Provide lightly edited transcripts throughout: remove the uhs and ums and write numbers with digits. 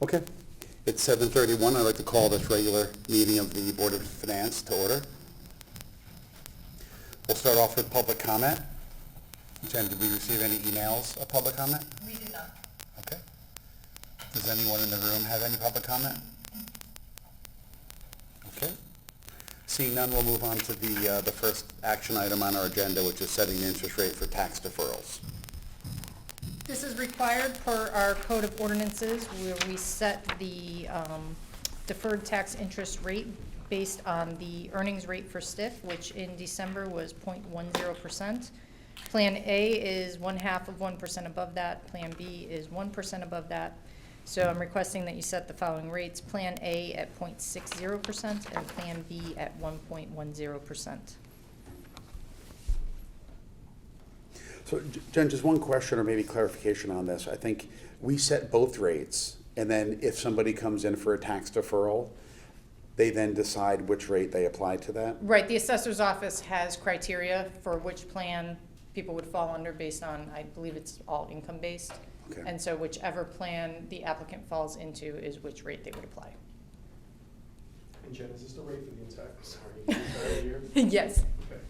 Okay. It's 7:31. I'd like to call this regular meeting of the Board of Finance to order. We'll start off with public comment. Jen, did we receive any emails of public comment? We did not. Okay. Does anyone in the room have any public comment? Okay. Seeing none, we'll move on to the first action item on our agenda, which is setting the interest rate for tax deferrals. This is required per our Code of Ordinances, where we set the deferred tax interest rate based on the earnings rate for STIF, which in December was 0.10%. Plan A is 1/2 of 1% above that. Plan B is 1% above that. So I'm requesting that you set the following rates: Plan A at 0.60% and Plan B at 1.10%. So, Jen, just one question or maybe clarification on this. I think we set both rates, and then if somebody comes in for a tax deferral, they then decide which rate they apply to that? Right, the assessor's office has criteria for which plan people would fall under based on, I believe it's all income-based. Okay. And so whichever plan the applicant falls into is which rate they would apply. And Jen, is this the rate for the entire year? Yes. Okay.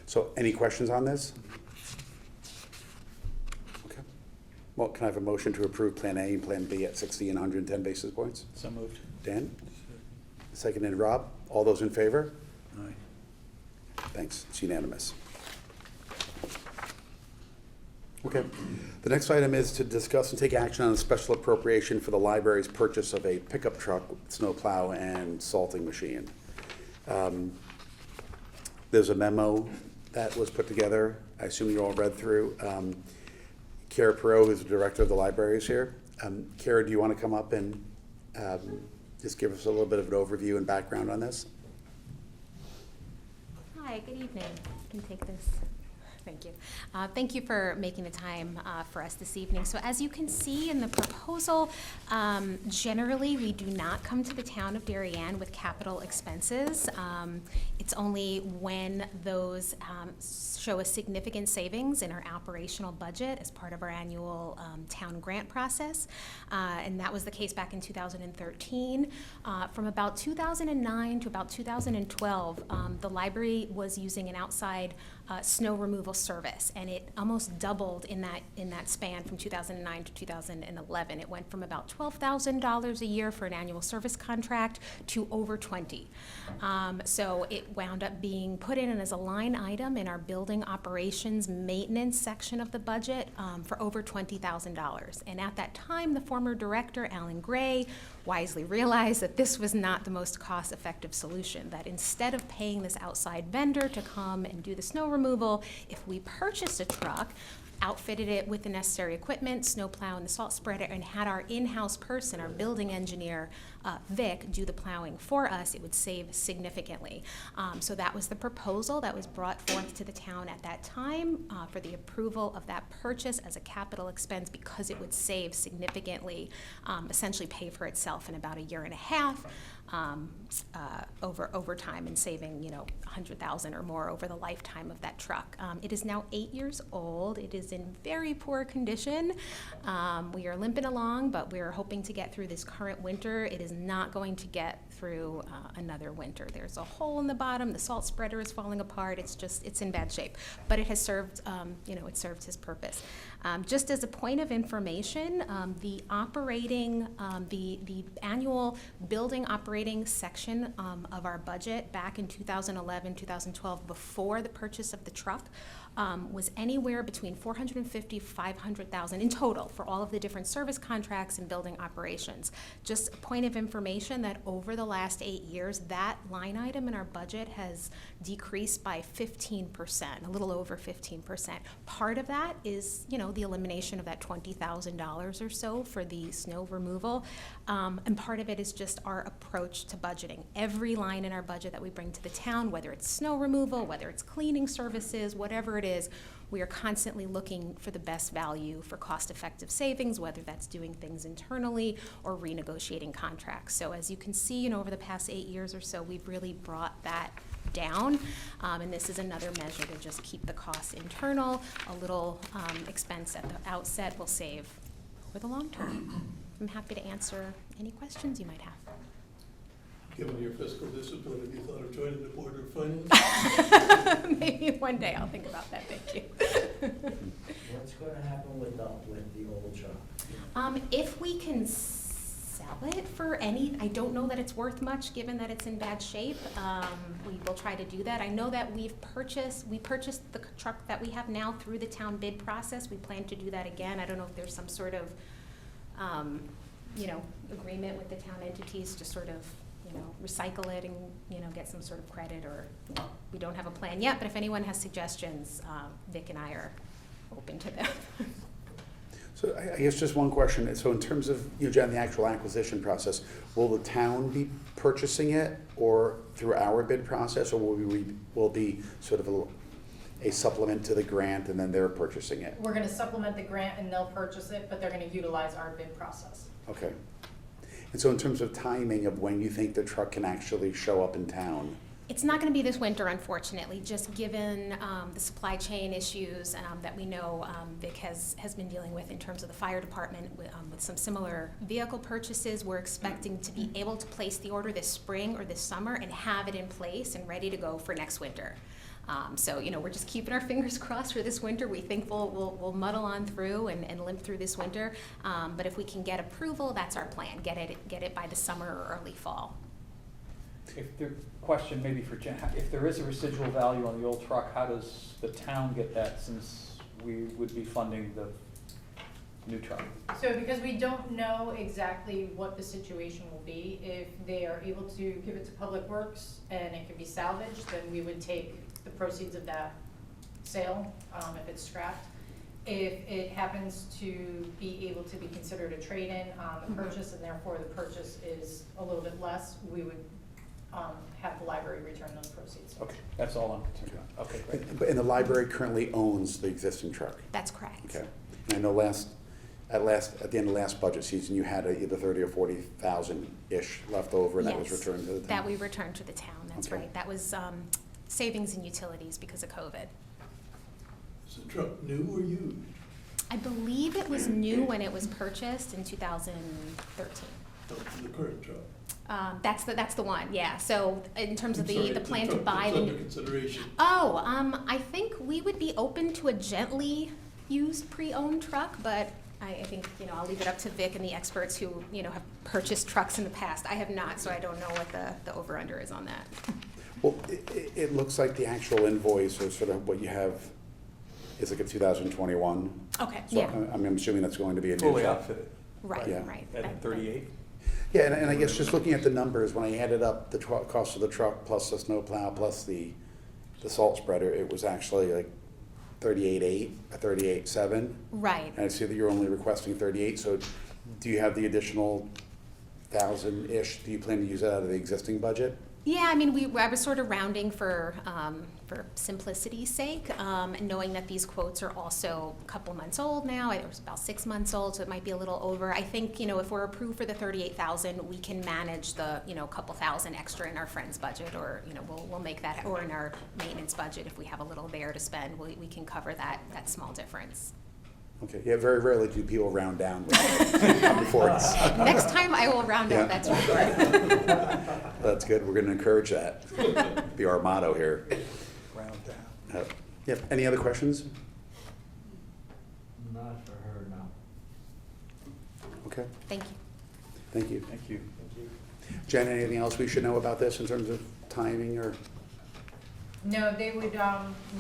So, any questions on this? Okay. Well, can I have a motion to approve Plan A and Plan B at 60 and 110 basis points? So moved. Dan? Seconded, Rob. All those in favor? Aye. Thanks. It's unanimous. Okay. The next item is to discuss and take action on a special appropriation for the library's purchase of a pickup truck, snowplow, and salting machine. There's a memo that was put together. I assume you all read through. Kara Perot, who's the director of the library, is here. Kara, do you want to come up and just give us a little bit of an overview and background on this? Hi, good evening. I can take this. Thank you. Thank you for making the time for us this evening. So as you can see in the proposal, generally we do not come to the town of Darien with capital expenses. It's only when those show a significant savings in our operational budget as part of our annual town grant process. And that was the case back in 2013. From about 2009 to about 2012, the library was using an outside snow removal service, and it almost doubled in that span from 2009 to 2011. It went from about $12,000 a year for an annual service contract to over 20. So it wound up being put in as a line item in our building operations maintenance section of the budget for over $20,000. And at that time, the former director, Alan Gray, wisely realized that this was not the most cost-effective solution, that instead of paying this outside vendor to come and do the snow removal, if we purchased a truck, outfitted it with the necessary equipment, snowplow and the salt spreader, and had our in-house person, our building engineer, Vic, do the plowing for us, it would save significantly. So that was the proposal that was brought forth to the town at that time for the approval of that purchase as a capital expense, because it would save significantly, essentially pay for itself in about a year and a half. Over time, and saving $100,000 or more over the lifetime of that truck. It is now 8 years old. It is in very poor condition. We are limping along, but we are hoping to get through this current winter. It is not going to get through another winter. There's a hole in the bottom. The salt spreader is falling apart. It's in bad shape. But it has served, it served his purpose. Just as a point of information, the annual building operating section of our budget back in 2011, 2012, before the purchase of the truck, was anywhere between $450,000 to $500,000 in total for all of the different service contracts and building operations. Just a point of information that over the last 8 years, that line item in our budget has decreased by 15%, a little over 15%. Part of that is, the elimination of that $20,000 or so for the snow removal, and part of it is just our approach to budgeting. Every line in our budget that we bring to the town, whether it's snow removal, whether it's cleaning services, whatever it is, we are constantly looking for the best value for cost-effective savings, whether that's doing things internally or renegotiating contracts. So as you can see, over the past 8 years or so, we've really brought that down. And this is another measure to just keep the costs internal. A little expense at the outset will save over the long term. I'm happy to answer any questions you might have. Given your fiscal discipline, have you thought of joining the Board of Finance? Maybe one day I'll think about that, thank you. What's gonna happen with the old truck? If we can sell it for any, I don't know that it's worth much, given that it's in bad shape. We will try to do that. I know that we purchased the truck that we have now through the town bid process. We plan to do that again. I don't know if there's some sort of, agreement with the town entities to sort of, recycle it and, get some sort of credit, or we don't have a plan yet, but if anyone has suggestions, Vic and I are open to them. So I guess just one question. So in terms of, Jen, the actual acquisition process, will the town be purchasing it or through our bid process, or will be sort of a supplement to the grant and then they're purchasing it? We're gonna supplement the grant and they'll purchase it, but they're gonna utilize our bid process. Okay. And so in terms of timing of when you think the truck can actually show up in town? It's not going to be this winter, unfortunately, just given the supply chain issues that we know Vic has been dealing with in terms of the fire department with some similar vehicle purchases. We're expecting to be able to place the order this spring or this summer and have it in place and ready to go for next winter. So, we're just keeping our fingers crossed for this winter. We think we'll muddle on through and limp through this winter. But if we can get approval, that's our plan. Get it by the summer or early fall. If the question maybe for Jen, if there is a residual value on the old truck, how does the town get that, since we would be funding the new truck? So because we don't know exactly what the situation will be, if they are able to give it to Public Works and it can be salvaged, then we would take the proceeds of that sale, if it's scrapped. If it happens to be able to be considered a trade-in on the purchase, and therefore the purchase is a little bit less, we would have the library return those proceeds. Okay, that's all I'm concerned about. Okay, great. And the library currently owns the existing truck? That's correct. Okay. And I know at the end of last budget season, you had either 30 or 40,000-ish left over, and that was Yes, returned to the town? that we returned to the town, that's Okay. right. That was savings in utilities because of COVID. Is the truck new or used? I believe it was new when it was purchased in 2013. The current truck? That's the one, yeah. So in terms of I'm sorry, the plan to truck buy that's the. under consideration. Oh, I think we would be open to a gently used pre-owned truck, but I think, I'll leave it up to Vic and the experts who, have purchased trucks in the past. I have not, so I don't know what the over-under is on that. Well, it looks like the actual invoice or sort of what you have is like a 2021. Okay, So yeah, I'm assuming that's going to be a new Fully truck. outfitted right, yeah. right. at 38? Yeah, and I guess just looking at the numbers, when I added up the cost of the truck plus the snowplow plus the salt spreader, it was actually like 38.8, or 38.7. Right. And I see that you're only requesting 38, so do you have the additional 1,000-ish? Do you plan to use that out of the existing budget? Yeah, I mean, I was sort of rounding for simplicity's sake, knowing that these quotes are also a couple months old now. It was about 6 months old, so it might be a little over. I think, if we're approved for the 38,000, we can manage the, couple thousand extra in our friend's budget, or, we'll make that, or in our maintenance budget, if we have a little there to spend, we can cover that small difference. Okay, yeah, very rarely do people round down before it's. Next time I will round Yeah. up, that's for sure. That's good, we're gonna encourage that. Be our motto here. Round down. Yeah, any other questions? Not for her, no. Okay, Thank you. thank you. Thank you. Jen, anything else we should know about this in terms of timing or? No, they would,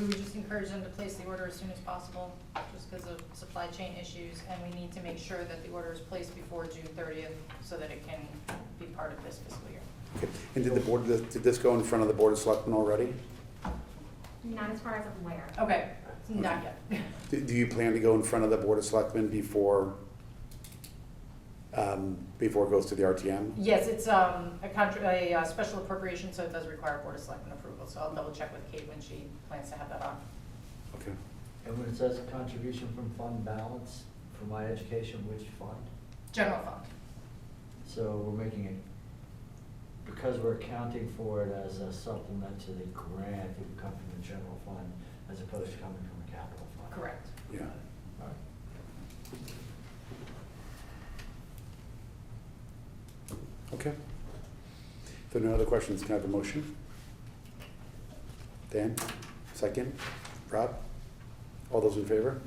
we would just encourage them to place the order as soon as possible, just because of supply chain issues, and we need to make sure that the order is placed before June 30th, so that it can be part of this fiscal year. Okay. And did this go in front of the Board of Selectmen already? Not as far as I'm aware. Okay, not yet. Do you plan to go in front of the Board of Selectmen before it goes to the RTM? Yes, it's a special appropriation, so it does require Board of Selectmen approval, so I'll double check with Kate when she plans to have that on. Okay. And when it says contribution from fund balance, for my education, which fund? General fund. So we're making because we're accounting for it as a supplement to the grant, it would come from the general fund as opposed to coming from a capital fund. Correct. Yeah. All right. Okay. If there are no other questions, can I have a motion? Dan, second? Rob? All those in favor?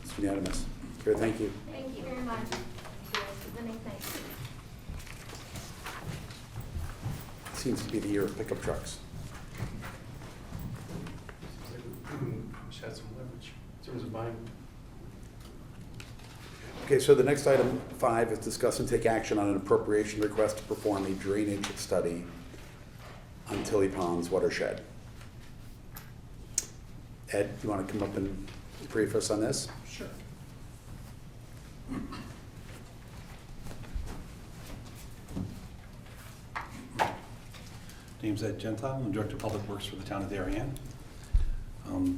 It's unanimous. Kara, thank you. Thank you very much. Thanks. Seems to be the year of pickup trucks. Seems like we should have some leverage in terms of buying. Okay, so the next item 5 is discuss and take action on an appropriation request to perform a drainage study on Tilley Pond's watershed. Ed, you want to come up and brief us on this? Sure. Name's Ed Gentile. I'm Director of Public Works for the town of Darien.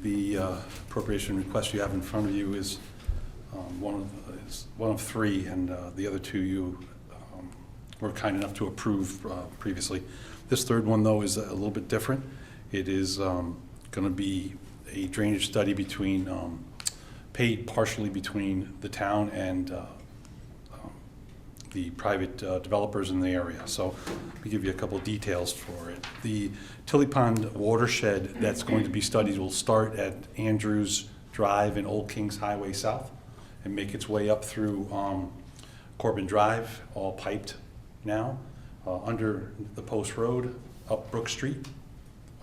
The appropriation request you have in front of you is one of 3, and the other 2 you were kind enough to approve previously. This third one, though, is a little bit different. It is going to be a drainage study between, paid partially between the town and the private developers in the area. So let me give you a couple of details for it. The Tilley Pond watershed that's going to be studied will start at Andrews Drive and Old Kings Highway South and make its way up through Corbin Drive, all piped now, under the Post Road, up Brook Street,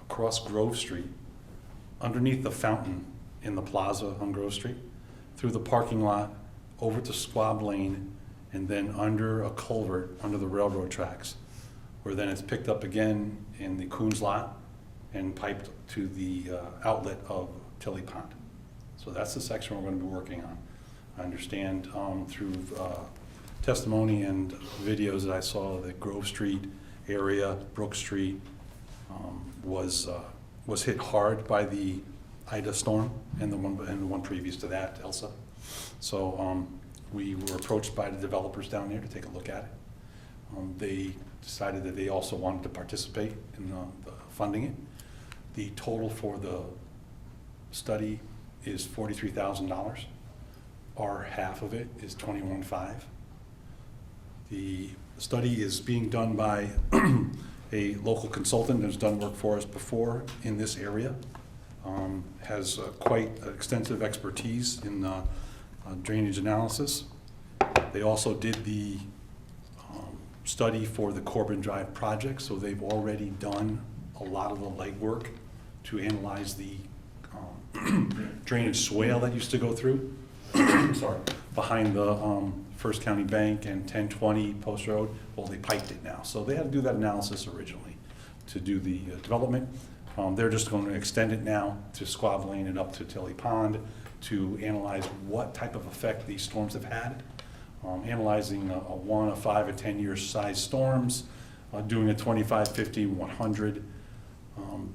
across Grove Street, underneath the fountain in the plaza on Grove Street, through the parking lot, over to Squab Lane, and then under a culvert under the railroad tracks, where then it's picked up again in the Coons lot and piped to the outlet of Tilley Pond. So that's the section we're going to be working on. I understand through testimony and videos that I saw that Grove Street area, Brook Street, was hit hard by the Ida storm and the one previous to that, Elsa. So we were approached by the developers down there to take a look at it. They decided that they also wanted to participate in the funding it. The total for the study is $43,000. Our half of it is $21,500. The study is being done by a local consultant who's done work for us before in this area, has quite extensive expertise in drainage analysis. They also did the study for the Corbin Drive project, so they've already done a lot of the legwork to analyze the drainage swale that used to go through sorry, behind the First County Bank and 1020 Post Road. Well, they piped it now. So they had to do that analysis originally to do the development. They're just going to extend it now to Squab Lane and up to Tilley Pond to analyze what type of effect these storms have had. Analyzing a 1, a 5, a 10-year size storms, doing a 25, 50, 100.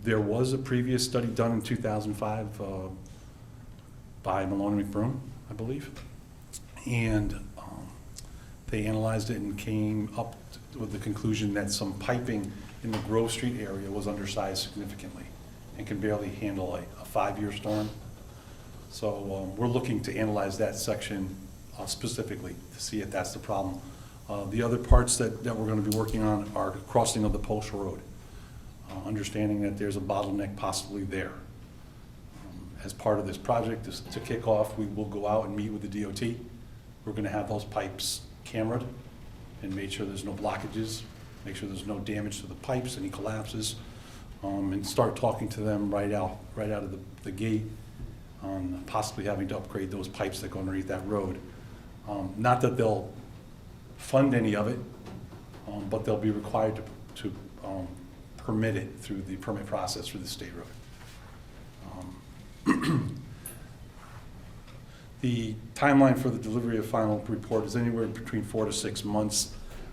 There was a previous study done in 2005 by Maloney McBroom, I believe. And they analyzed it and came up with the conclusion that some piping in the Grove Street area was undersized significantly and can barely handle a 5-year storm. So we're looking to analyze that section specifically to see if that's the problem. The other parts that we're going to be working on are crossing of the Post Road, understanding that there's a bottleneck possibly there. As part of this project, to kick off, we will go out and meet with the DOT. We're going to have those pipes cameraed and make sure there's no blockages, make sure there's no damage to the pipes, any collapses, and start talking to them right out of the gate on possibly having to upgrade those pipes that go underneath that road. Not that they'll fund any of it, but they'll be required to permit it through the permit process through the state road. The timeline for the delivery of final report is anywhere between 4 to 6 months.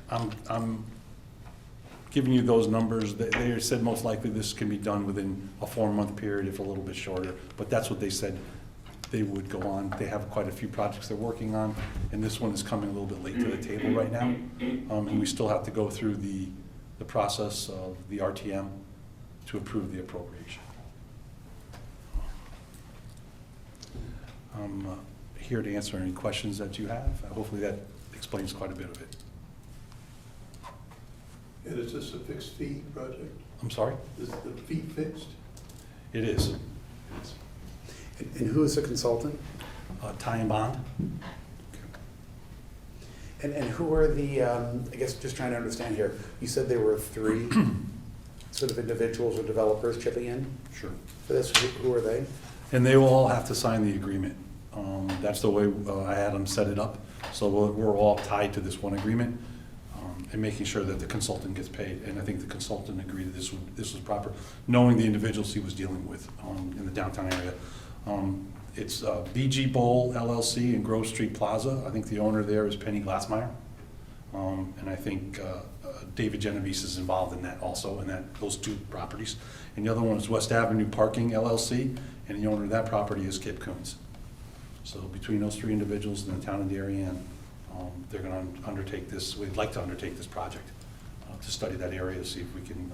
I'm giving you those numbers. They said most likely this can be done within a 4-month period, if a little bit shorter, but that's what they said they would go on. They have quite a few projects they're working on, and this one is coming a little bit late to the table right now. And we still have to go through the process of the RTM to approve the appropriation. I'm here to answer any questions that you have. Hopefully that explains quite a bit of it. And is this a fixed fee project? I'm sorry? Is the fee fixed? It is. And who is the consultant? Tie and bond? And who are the, I guess just trying to understand here, you said there were 3 sort of individuals or developers chipping in Sure. for this. Who are they? And they will all have to sign the agreement. That's the way I had them set it up. So we're all tied to this one agreement, and making sure that the consultant gets paid. And I think the consultant agreed that this was proper, knowing the individuals he was dealing with in the downtown area. It's BG Bowl LLC in Grove Street Plaza. I think the owner there is Penny Glassmeyer. And I think David Genovese is involved in that also, in those 2 properties. And the other one is West Avenue Parking LLC, and the owner of that property is Kip Coons. So between those 3 individuals in the town of Darien, they're going to undertake this, we'd like to undertake this project to study that area, to see if we can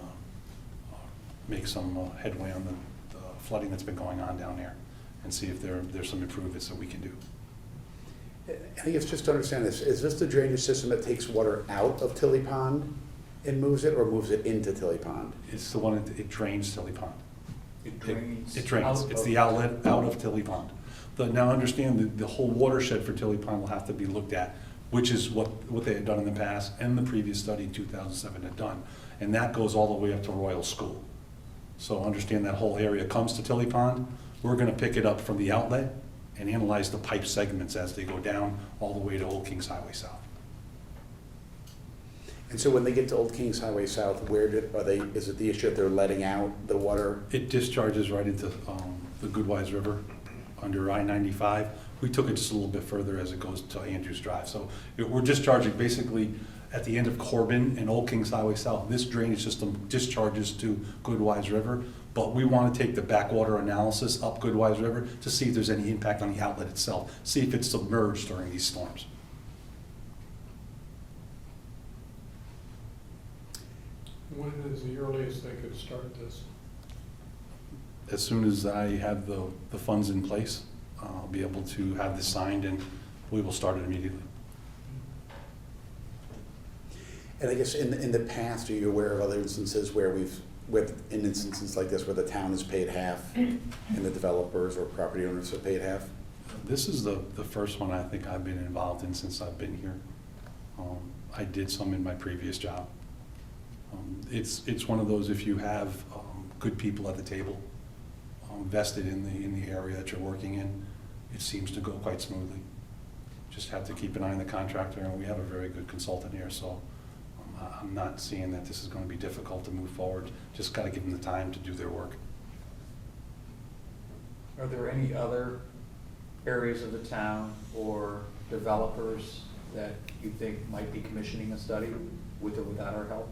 make some headway on the flooding that's been going on down there, and see if there's some improvements that we can do. I guess just to understand this, is this the drainage system that takes water out of Tilley Pond and moves it, or moves it into Tilley Pond? It's the one that it drains Tilley Pond. It drains. It drains. It's the outlet out of Tilley Pond. Now understand the whole watershed for Tilley Pond will have to be looked at, which is what they had done in the past, and the previous study in 2007 had done. And that goes all the way up to Royal School. So understand that whole area comes to Tilley Pond. We're gonna pick it up from the outlet and analyze the pipe segments as they go down all the way to Old Kings Highway South. And so when they get to Old Kings Highway South, is it the issue that they're letting out the water? It discharges right into the Goodwise River under I-95. We took it just a little bit further as it goes to Andrews Drive. So we're discharging basically at the end of Corbin and Old Kings Highway South. This drainage system discharges to Goodwise River, but we want to take the backwater analysis up Goodwise River to see if there's any impact on the outlet itself, see if it's submerged during these storms. When is the earliest they could start this? As soon as I have the funds in place, I'll be able to have this signed, and we will start it immediately. And I guess in the past, are you aware of other instances where in instances like this, where the town has paid half and the developers or property owners have paid half? This is the first one I think I've been involved in since I've been here. I did some in my previous job. It's one of those, if you have good people at the table, vested in the area that you're working in, it seems to go quite smoothly. Just have to keep an eye on the contractor, and we have a very good consultant here, so I'm not seeing that this is going to be difficult to move forward. Just got to give them the time to do their work. Are there any other areas of the town or developers that you think might be commissioning a study with or without our help?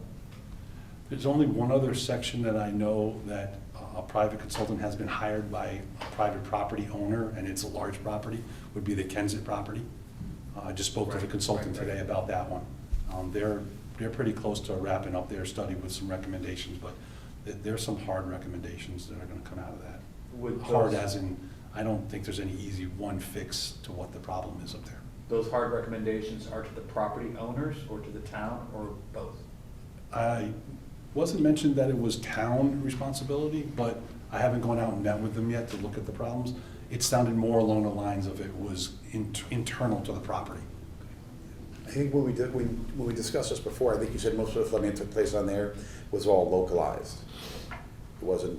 There's only one other section that I know that a private consultant has been hired by a private property owner, and it's a large property, would be the Kensett property. I just spoke to the consultant today about that one. They're pretty close to wrapping up their study with some recommendations, but there's some hard recommendations that are going to come out of that. Hard as in, I don't think there's any easy one fix to what the problem is up there. Those hard recommendations are to the property owners or to the town, or both? I wasn't mentioned that it was town responsibility, but I haven't gone out and met with them yet to look at the problems. It sounded more along the lines of it was internal to the property. I think when we discussed this before, I think you said most of the flooding that took place on there was all localized. It wasn't.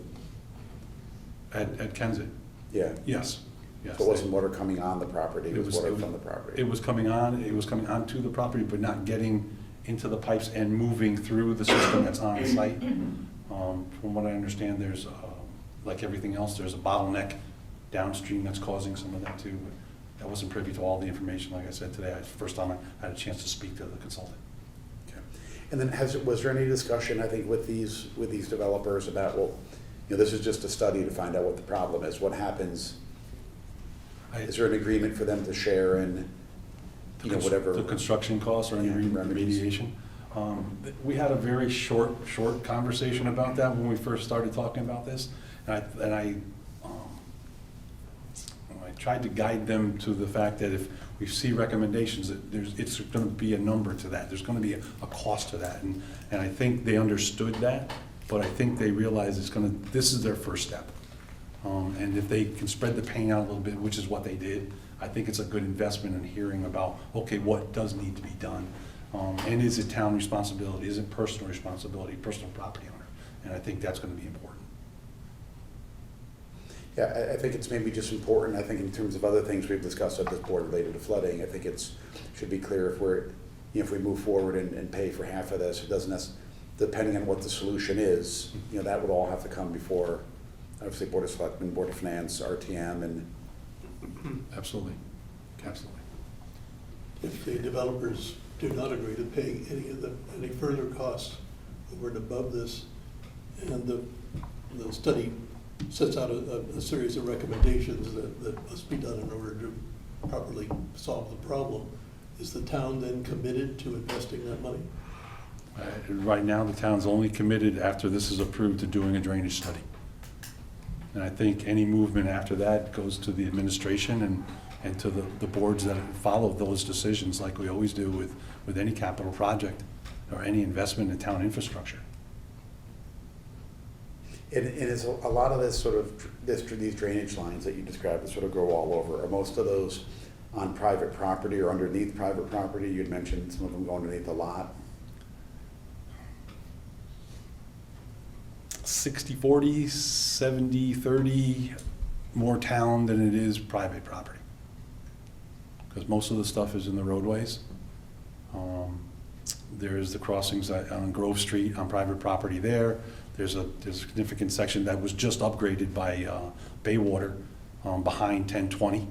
At Kensett? Yeah. Yes. Yes. So it wasn't water coming on the property, it was water from the property. It was coming onto the property, but not getting into the pipes and moving through the system that's on site. From what I understand, there's, like everything else, there's a bottleneck downstream that's causing some of that too. But I wasn't privy to all the information, like I said today. It's the first time I had a chance to speak to the consultant. Okay. And then was there any discussion, I think, with these developers about, well, this is just a study to find out what the problem is. What happens Is there an agreement for them to share in, you know, whatever? The construction costs or any Yeah, remedies. remediation. We had a very short conversation about that when we first started talking about this. And I tried to guide them to the fact that if we see recommendations, that it's gonna be a number to that. There's gonna be a cost to that. And I think they understood that, but I think they realize this is their first step. And if they can spread the pain out a little bit, which is what they did, I think it's a good investment in hearing about, okay, what does need to be done? And is it town responsibility? Is it personal responsibility, personal property owner? And I think that's gonna be important. Yeah, I think it's maybe just important, I think in terms of other things we've discussed at this board related to flooding, I think should be clear if we move forward and pay for half of this, it doesn't depending on what the solution is, you know, that would all have to come before, obviously, Board of Selectmen, Board of Finance, RTM, and. Absolutely, absolutely. If the developers do not agree to pay any further costs over and above this, and the study sets out a series of recommendations that must be done in order to properly solve the problem, is the town then committed to investing that money? Right now, the town's only committed after this is approved to doing a drainage study. And I think any movement after that goes to the administration and to the boards that follow those decisions, like we always do with any capital project or any investment in town infrastructure. And is a lot of this sort of, these drainage lines that you described that sort of go all over, are most of those on private property or underneath private property? You'd mentioned some of them go underneath a lot. 60-40, 70-30, more town than it is private property. Because most of the stuff is in the roadways. There's the crossings on Grove Street on private property there. There's a significant section that was just upgraded by Baywater behind 1020.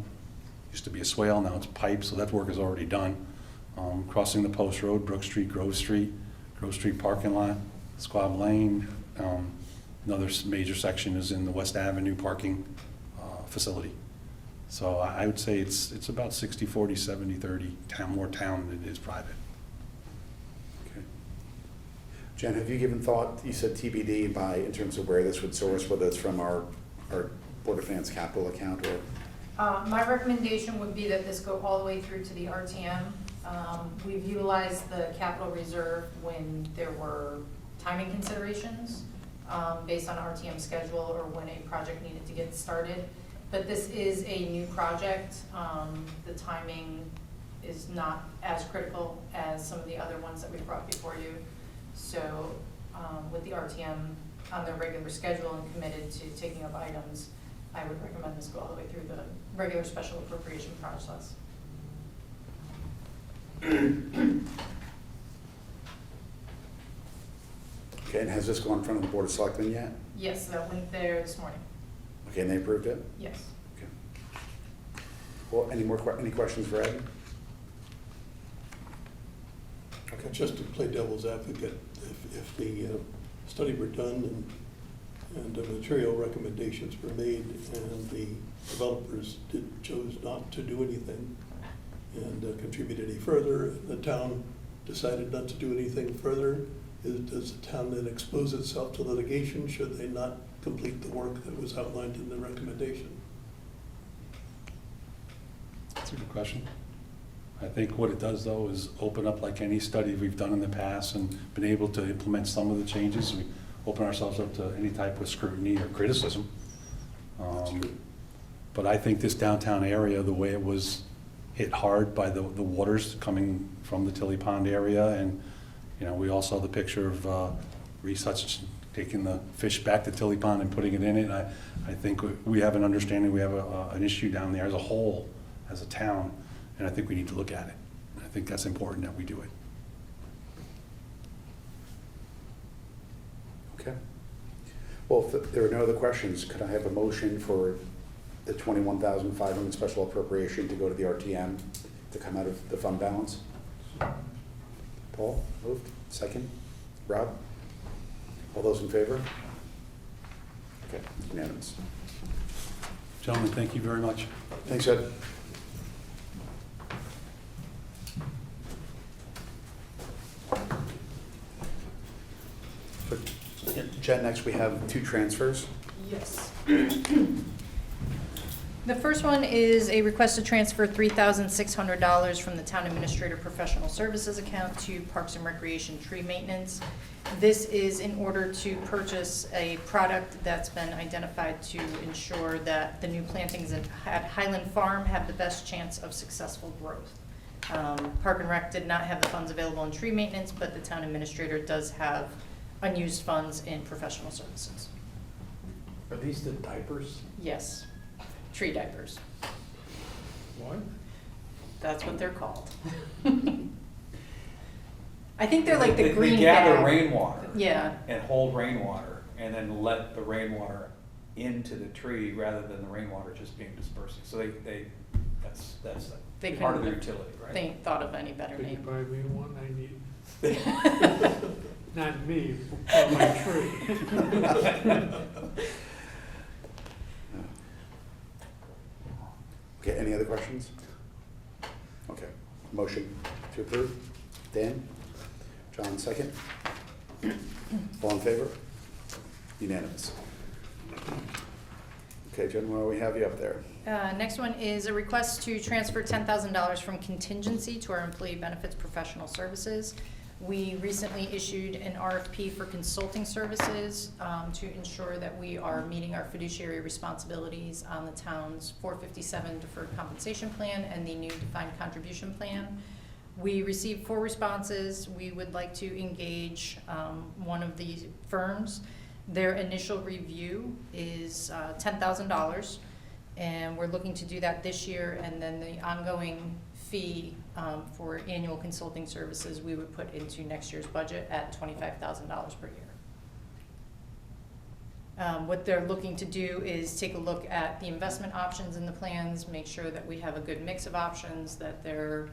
Used to be a swale, now it's pipe, so that work is already done. Crossing the Post Road, Brook Street, Grove Street parking lot, Squab Lane. Another major section is in the West Avenue parking facility. So I would say it's about 60-40, 70-30, more town than it is private. Okay. Jen, have you given thought, you said TBD in terms of where this would source, whether it's from our Board of Finance capital account or? My recommendation would be that this go all the way through to the RTM. We've utilized the capital reserve when there were timing considerations based on RTM schedule or when a project needed to get started. But this is a new project. The timing is not as critical as some of the other ones that we've brought before you. So with the RTM on their regular schedule and committed to taking up items, I would recommend this go all the way through the regular special appropriation process. Okay, and has this gone in front of the Board of Selectmen yet? Yes, that went there this morning. Okay, and they approved it? Yes. Okay. Well, any questions for Ed? Okay, just to play devil's advocate, if the study were done and the material recommendations were made and the developers chose not to do anything and contribute any further, and the town decided not to do anything further, does the town then expose itself to litigation should they not complete the work that was outlined in the recommendation? That's a good question. I think what it does, though, is open up like any study we've done in the past and been able to implement some of the changes. We open ourselves up to any type of scrutiny or criticism. But I think this downtown area, the way it was hit hard by the waters coming from the Tilley Pond area, and you know, we all saw the picture of Reese Hutchinson taking the fish back to Tilley Pond and putting it in it. I think we have an understanding, we have an issue down there as a whole, as a town, and I think we need to look at it. I think that's important that we do it. Okay. Well, if there are no other questions, could I have a motion for the $21,500 special appropriation to go to the RTM to come out of the fund balance? Paul, moved. Second. Rob? All those in favor? Okay, unanimous. Gentlemen, thank you very much. Thanks, Ed. So, Jen, next we have 2 transfers. Yes. The first one is a request to transfer $3,600 from the town administrator professional services account to Parks and Recreation tree maintenance. This is in order to purchase a product that's been identified to ensure that the new plantings at Highland Farm have the best chance of successful growth. Park and Rec did not have the funds available in tree maintenance, but the town administrator does have unused funds in professional services. Are these the diapers? Yes, tree diapers. What? That's what they're called. I think they're like the green They gather bag. rainwater. Yeah, And hold rainwater, and then let the rainwater into the tree rather than the rainwater just being dispersing. So that's They part of their couldn't- utility, right? they ain't thought of any better Could you name. buy me one? I need, not me, but my tree. Okay, any other questions? Okay, motion to approve. Dan? John, second? All in favor? Unanimous. Okay, Jen, while we have you up there. Next one is a request to transfer $10,000 from contingency to our employee benefits professional services. We recently issued an RFP for consulting services to ensure that we are meeting our fiduciary responsibilities on the town's 457 deferred compensation plan and the new defined contribution plan. We received 4 responses. We would like to engage one of these firms. Their initial review is $10,000, and we're looking to do that this year, and then the ongoing fee for annual consulting services we would put into next year's budget at $25,000 per year. What they're looking to do is take a look at the investment options in the plans, make sure that we have a good mix of options, that they're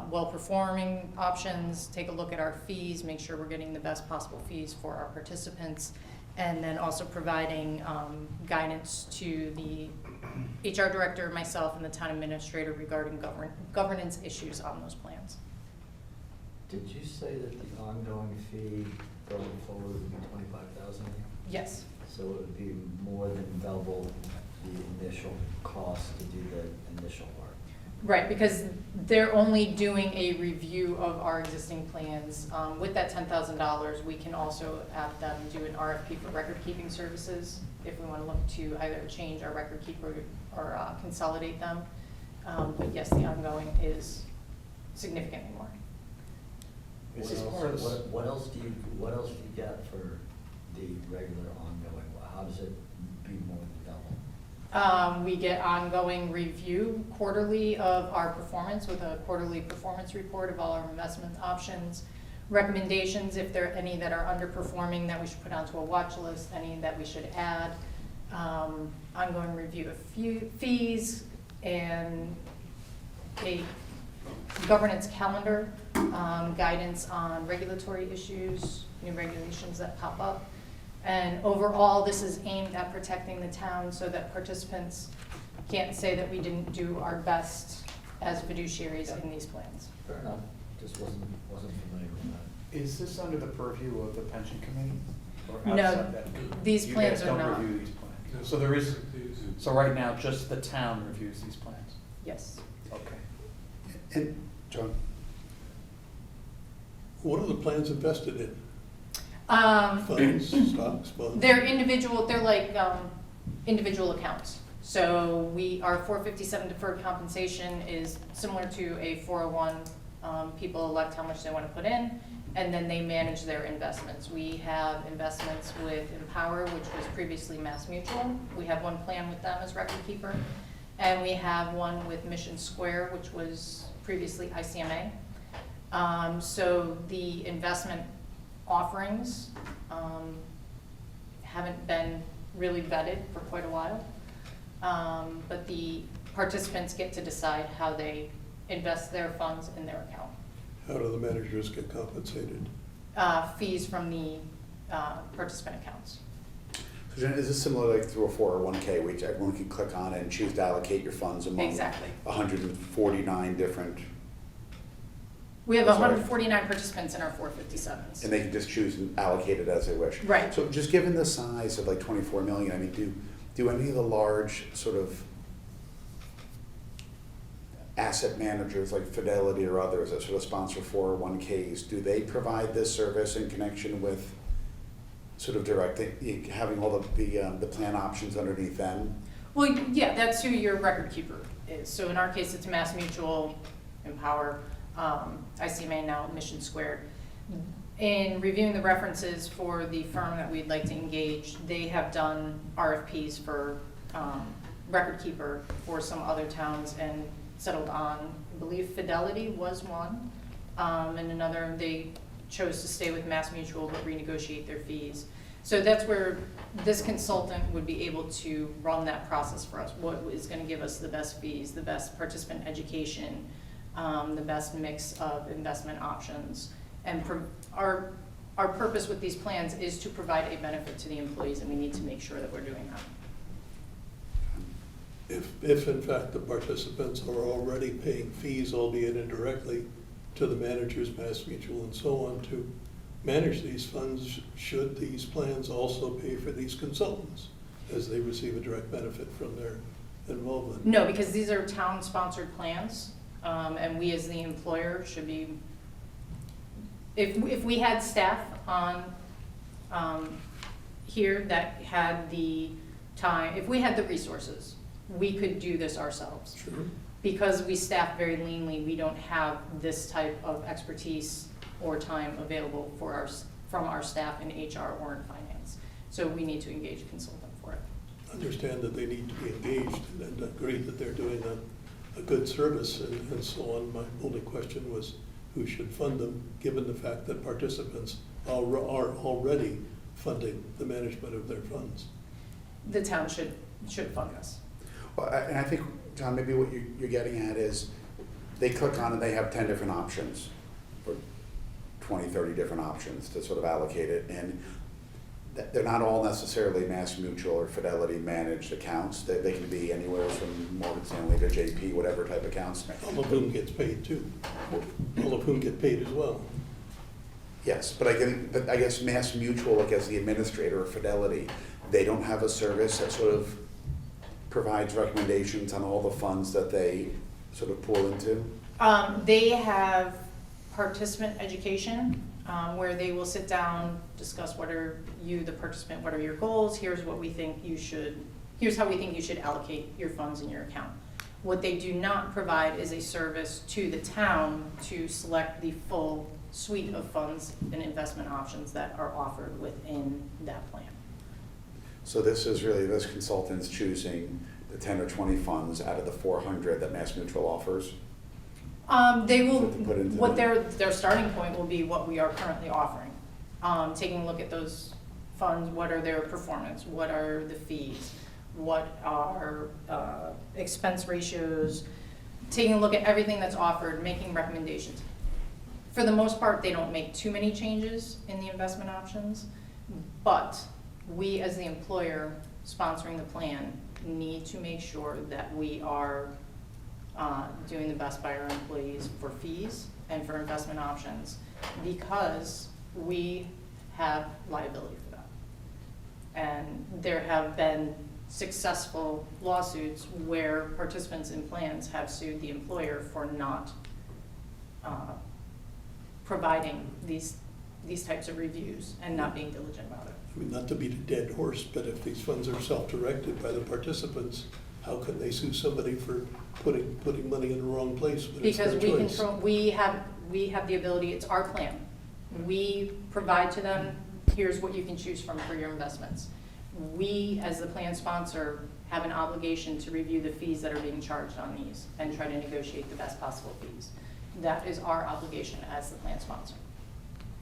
well-performing options, take a look at our fees, make sure we're getting the best possible fees for our participants, and then also providing guidance to the HR director, myself, and the town administrator regarding governance issues on those plans. Did you say that the ongoing fee going forward would be 25,000? Yes, So it would be more than double the initial cost to do the initial work? right, because they're only doing a review of our existing plans. With that $10,000, we can also have them do an RFP for record-keeping services if we want to look to either change our record keeper or consolidate them. But yes, the ongoing is significantly more. Is this part of this? What else do you get for the regular ongoing? How does it be more than double? We get ongoing review quarterly of our performance with a quarterly performance report of all our investment options, recommendations if there are any that are underperforming that we should put onto a watch list, any that we should add, ongoing review of fees, and a governance calendar, guidance on regulatory issues, new regulations that pop up. And overall, this is aimed at protecting the town so that participants can't say that we didn't do our best as fiduciaries in these plans. Fair enough, just wasn't familiar with that. Is this under the purview of the pension committee? Or No, outside that? these plans are You guys not. don't review these plans? So there is, so right now, just the town reviews these plans? Yes. Okay. And, John? What are the plans invested in? Funds, stocks, bonds? They're individual, they're like individual accounts. So our 457 deferred compensation is similar to a 401. People elect how much they want to put in, and then they manage their investments. We have investments with Empower, which was previously Mass Mutual. We have one plan with them as record keeper. And we have one with Mission Square, which was previously ICMA. So the investment offerings haven't been really vetted for quite a while. But the participants get to decide how they invest their funds in their account. How do the managers get compensated? Fees from the participant accounts. So So Jen, is this similar like through a 401K, which everyone can click on and choose to allocate your funds among Exactly. 149 different, We have Sorry. 149 participants in our 457s. and they can just choose and allocate it as they wish? Right. So just given the size of like 24 million, I mean, do any of the large sort of asset managers like Fidelity or others that sort of sponsor 401Ks, do they provide this service in connection with sort of directing, having all the plan options underneath them? Well, yeah, that's who your record keeper is. So in our case, it's Mass Mutual, Empower, ICMA now, Mission Squared. In reviewing the references for the firm that we'd like to engage, they have done RFPs for record keeper for some other towns and settled on, I believe Fidelity was one, and another, they chose to stay with Mass Mutual but renegotiate their fees. So that's where this consultant would be able to run that process for us. What is gonna give us the best fees, the best participant education, the best mix of investment options. And our purpose with these plans is to provide a benefit to the employees, and we need to make sure that we're doing that. If in fact the participants are already paying fees, albeit indirectly, to the managers, Mass Mutual and so on, to manage these funds, should these plans also pay for these consultants as they receive a direct benefit from their involvement? No, because these are town-sponsored plans, and we as the employer should be, if we had staff on here that had the time, if we had the resources, we could do this ourselves. Sure. Because we staff very leanly, we don't have this type of expertise or time available for from our staff in HR or in finance. So we need to engage a consultant for it. Understand that they need to be engaged and agree that they're doing a good service and so on. My only question was who should fund them, given the fact that participants are already funding the management of their funds. The town should fund us. Well, and I think, John, maybe what you're getting at is they click on and they have 10 different options, or 20, 30 different options to sort of allocate it. And they're not all necessarily Mass Mutual or Fidelity managed accounts. They can be anywhere from Morgan Stanley to JP, whatever type accounts. All of whom gets paid too. All of whom get paid as well. Yes, but I guess Mass Mutual, like as the administrator of Fidelity, they don't have a service that sort of provides recommendations on all the funds that they sort of pool into? They have participant education, where they will sit down, discuss what are you, the participant, what are your goals, here's what we think you should, here's how we think you should allocate your funds in your account. What they do not provide is a service to the town to select the full suite of funds and investment options that are offered within that plan. So this is really, this consultant's choosing the 10 or 20 funds out of the 400 that Mass Mutual offers? They will, To put into what the- their starting point will be what we are currently offering. Taking a look at those funds, what are their performance, what are the fees, what are expense ratios, taking a look at everything that's offered, making recommendations. For the most part, they don't make too many changes in the investment options, but we as the employer sponsoring the plan need to make sure that we are doing the best by our employees for fees and for investment options, because we have liability for that. And there have been successful lawsuits where participants in plans have sued the employer for not providing these types of reviews and not being diligent about it. I mean, not to beat a dead horse, but if these funds are self-directed by the participants, how can they sue somebody for putting money in the wrong place when it's Because their we choice? control, we have the ability, it's our plan. We provide to them, here's what you can choose from for your investments. We, as the plan sponsor, have an obligation to review the fees that are being charged on these and try to negotiate the best possible fees. That is our obligation as the plan sponsor.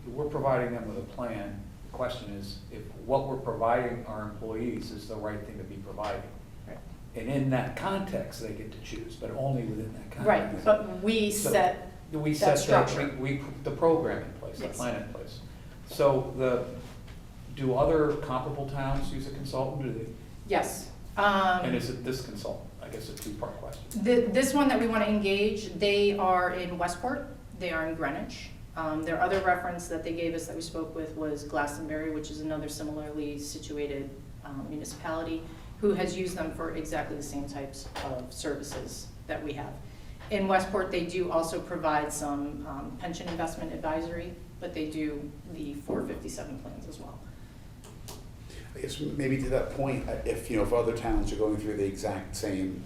We're providing them with a plan. The question is if what we're providing our employees is the right thing to be providing. Right. And in that context, they get to choose, but only within that context. Right, but we So set we that set structure. the program in place, the Yes. plan in place. So Do other comparable towns use a consultant, do they? Yes. And is it this consultant? I guess a two-part question. This one that we want to engage, they are in Westport, they are in Greenwich. Their other reference that they gave us that we spoke with was Glastonbury, which is another similarly situated municipality, who has used them for exactly the same types of services that we have. In Westport, they do also provide some pension investment advisory, but they do the 457 plans as well. I guess maybe to that point, if, if other towns are going through the exact same,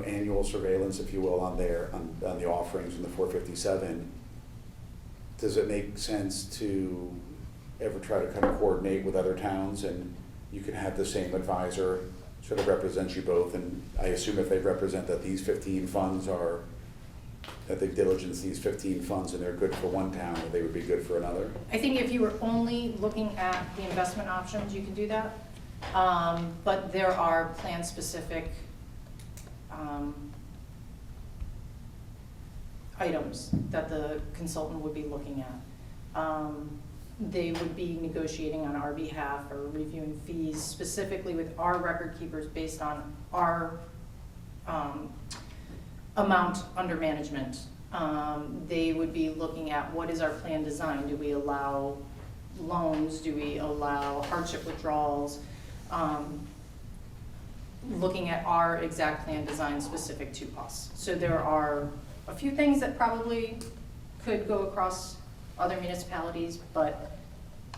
annual surveillance, if you will, on the offerings in the 457, does it make sense to ever try to kind of coordinate with other towns, and you can have the same advisor sort of represent you both? And I assume if they represent that these 15 funds are, that they've diligenced these 15 funds and they're good for one town, that they would be good for another? I think if you were only looking at the investment options, you could do that. But there are plan-specific items that the consultant would be looking at. They would be negotiating on our behalf or reviewing fees specifically with our record keepers based on our amount under management. They would be looking at what is our plan design. Do we allow loans? Do we allow hardship withdrawals? Looking at our exact plan design specific to us. So there are a few things that probably could go across other municipalities, but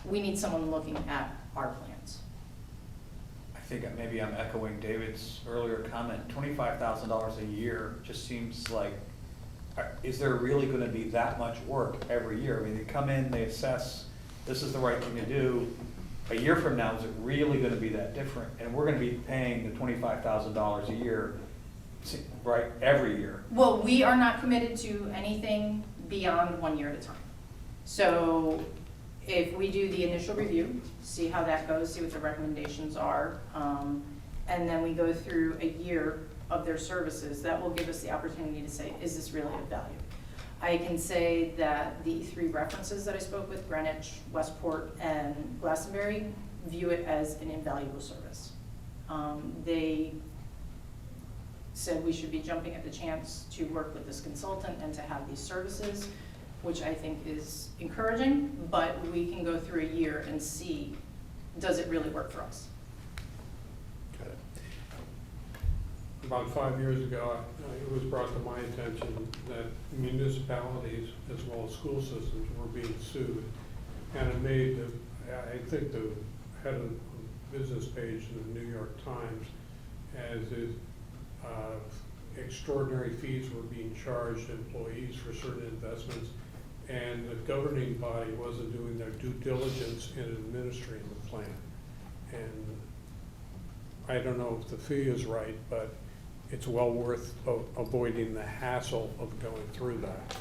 we need someone looking at our plans. I think maybe I'm echoing David's earlier comment. $25,000 a year just seems like, is there really gonna be that much work every year? I mean, they come in, they assess, this is the right thing to do. A year from now, is it really gonna be that different? And we're gonna be paying the $25,000 a year, right, every year. Well, we are not committed to anything beyond 1 year at a time. So if we do the initial review, see how that goes, see what the recommendations are, and then we go through a year of their services, that will give us the opportunity to say, is this really of value? I can say that the 3 references that I spoke with, Greenwich, Westport, and Glastonbury, view it as an invaluable service. They said we should be jumping at the chance to work with this consultant and to have these services, which I think is encouraging, but we can go through a year and see, does it really work for us? Got it. About 5 years ago, it was brought to my attention that municipalities as well as school systems were being sued. And it made, I think, the head of the business page in the New York Times as if extraordinary fees were being charged employees for certain investments, and the governing body wasn't doing their due diligence in administering the plan. And I don't know if the fee is right, but it's well worth avoiding the hassle of going through that.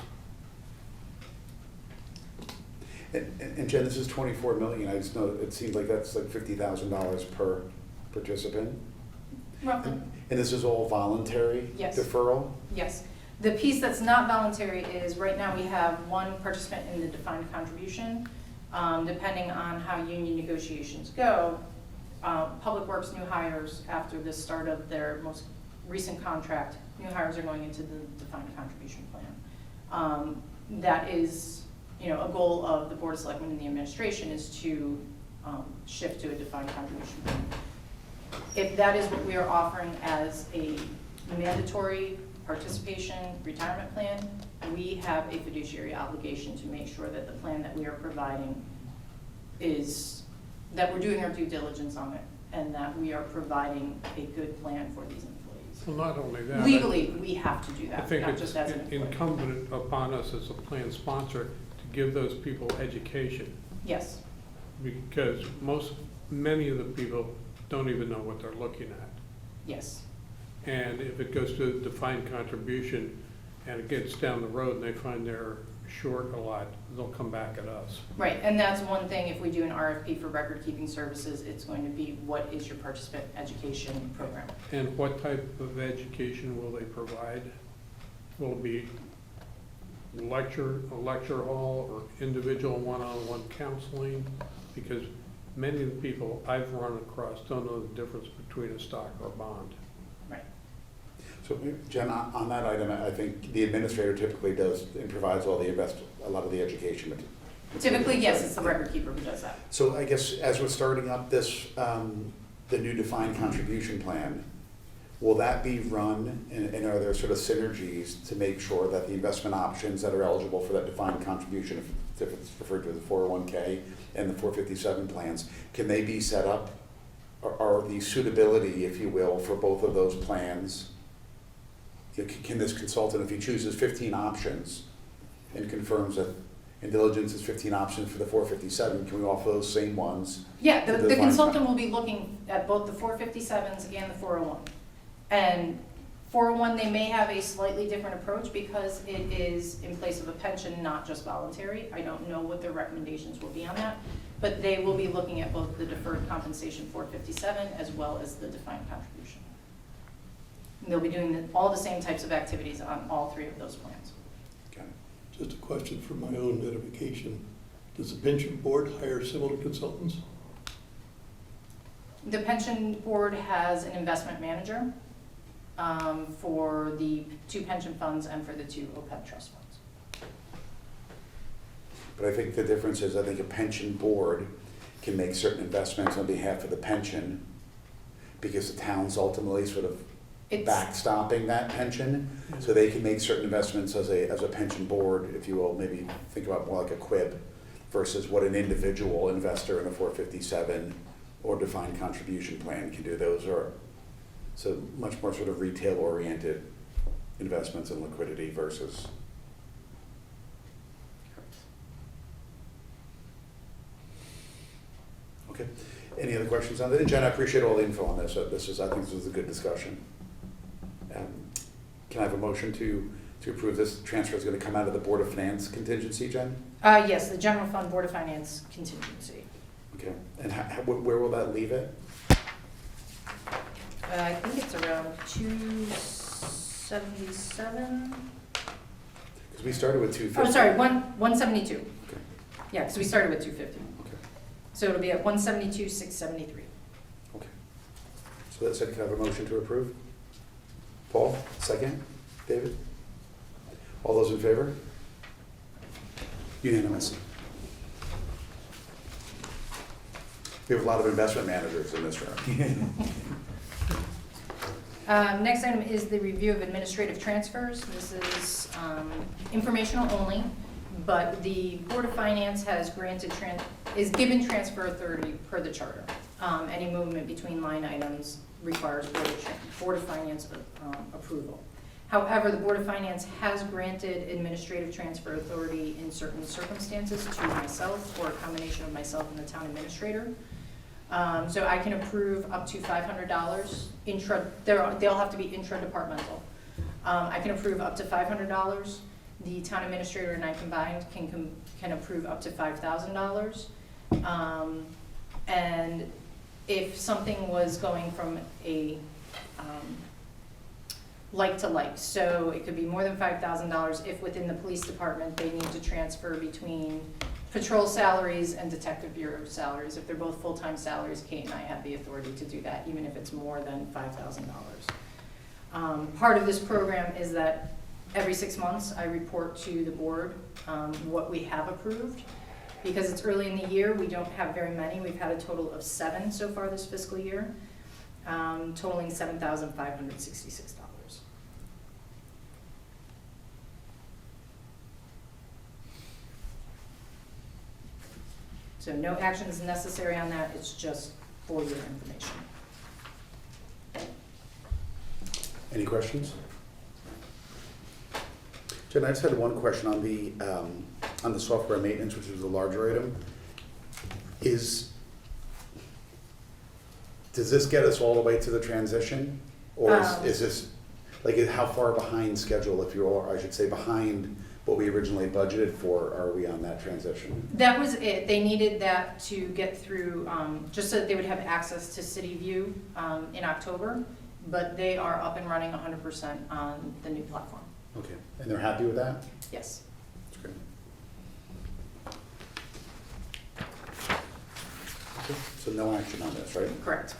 And Jen, this is 24 million. I just know it seems like that's like $50,000 per participant. Roughly. And this is all voluntary Yes. deferral? Yes. The piece that's not voluntary is, right now we have 1 participant in the defined contribution. Depending on how union negotiations go, Public Works new hires, after the start of their most recent contract, new hires are going into the defined contribution plan. That is, a goal of the Board of Selectmen and the administration is to shift to a defined contribution plan. If that is what we are offering as a mandatory participation retirement plan, we have a fiduciary obligation to make sure that the plan that we are providing is, that we're doing our due diligence on it, and that we are providing a good plan for these employees. Well, not only that. Legally, we have to do I that, think not it's just as an employee. incumbent upon us as a plan sponsor to give those people education, Yes, because many of the people don't even know what they're looking at. yes. And if it goes to a defined contribution and it gets down the road and they find they're short a lot, they'll come back at us. Right, and that's one thing, if we do an RFP for record-keeping services, it's going to be, what is your participant education program? And what type of education will they provide? Will it be a lecture hall or individual one-on-one counseling? Because many of the people I've run across don't know the difference between a stock or a bond. Right. So Jen, on that item, I think the administrator typically does and provides all the a lot of the education material. Typically, yes, it's the record keeper who does that. So I guess as we're starting up this, the new defined contribution plan, will that be run, and are there sort of synergies to make sure that the investment options that are eligible for that defined contribution, if it's referred to as the 401k and the 457 plans, can they be set up? Are the suitability, if you will, for both of those plans, can this consultant, if he chooses 15 options and confirms that in diligence is 15 options for the 457, can we offer those same ones? Yeah, to the defined consultant will be looking at both the 457s and the 401. And 401, they may have a slightly different approach because it is in place of a pension, not just voluntary. I don't know what their recommendations will be on that, but they will be looking at both the deferred compensation 457 as well as the defined contribution. And they'll be doing all the same types of activities on all three of those plans. Okay. Just a question for my own edification. Does the pension board hire similar consultants? The pension board has an investment manager for the 2 pension funds and for the 2 OPEB trust funds. But I think the difference is, I think a pension board can make certain investments on behalf of the pension because the town's ultimately sort of backstopping that pension. So they can make certain investments as a pension board, if you will, maybe think about more like a quib versus what an individual investor in a 457 or defined contribution plan can do. Those are so much more sort of retail oriented investments in liquidity versus. Okay. Any other questions on that? And Jen, I appreciate all the info on this. I think this was a good discussion. Can I have a motion to approve this? Transfer is going to come out of the Board of Finance contingency, Jen? Yes, the general fund Board of Finance contingency. Okay. And where will that leave it? I think it's around 277. Because we started with 250. Oh, sorry, 172. Okay. Yeah, because we started with 250. Okay. So it'll be at 172, 673. Okay. So that said, can I have a motion to approve? Paul, second. David? All those in favor? Unanimous. We have a lot of investment managers in this room. Next item is the review of administrative transfers. This is informational only, but the Board of Finance has is given transfer authority per the charter. Any movement between line items requires Board of Finance approval. However, the Board of Finance has granted administrative transfer authority in certain circumstances to myself or a combination of myself and the town administrator. So I can approve up to $500 they'll have to be intra-departmental. I can approve up to $500. The town administrator and I combined can approve up to $5,000. And if something was going from a like to like, so it could be more than $5,000 if within the police department they need to transfer between patrol salaries and detective bureau salaries. If they're both full-time salaries, Kate and I have the authority to do that, even if it's more than $5,000. Part of this program is that every 6 months I report to the board what we have approved. Because it's early in the year, we don't have very many. We've had a total of 7 so far this fiscal year, totaling $7,566. So no action is necessary on that, it's just for your information. Any questions? Jen, I just had one question on the software maintenance, which is a larger item. Does this get us all the way to the transition? Or is this, like, how far behind schedule, if you are, I should say, behind what we originally budgeted for, are we on that transition? That was it. They needed that to get through, just so that they would have access to City View in October, but they are up and running 100% on the new platform. Okay, and they're happy with that? Yes. Okay, so no action on this, right? Correct.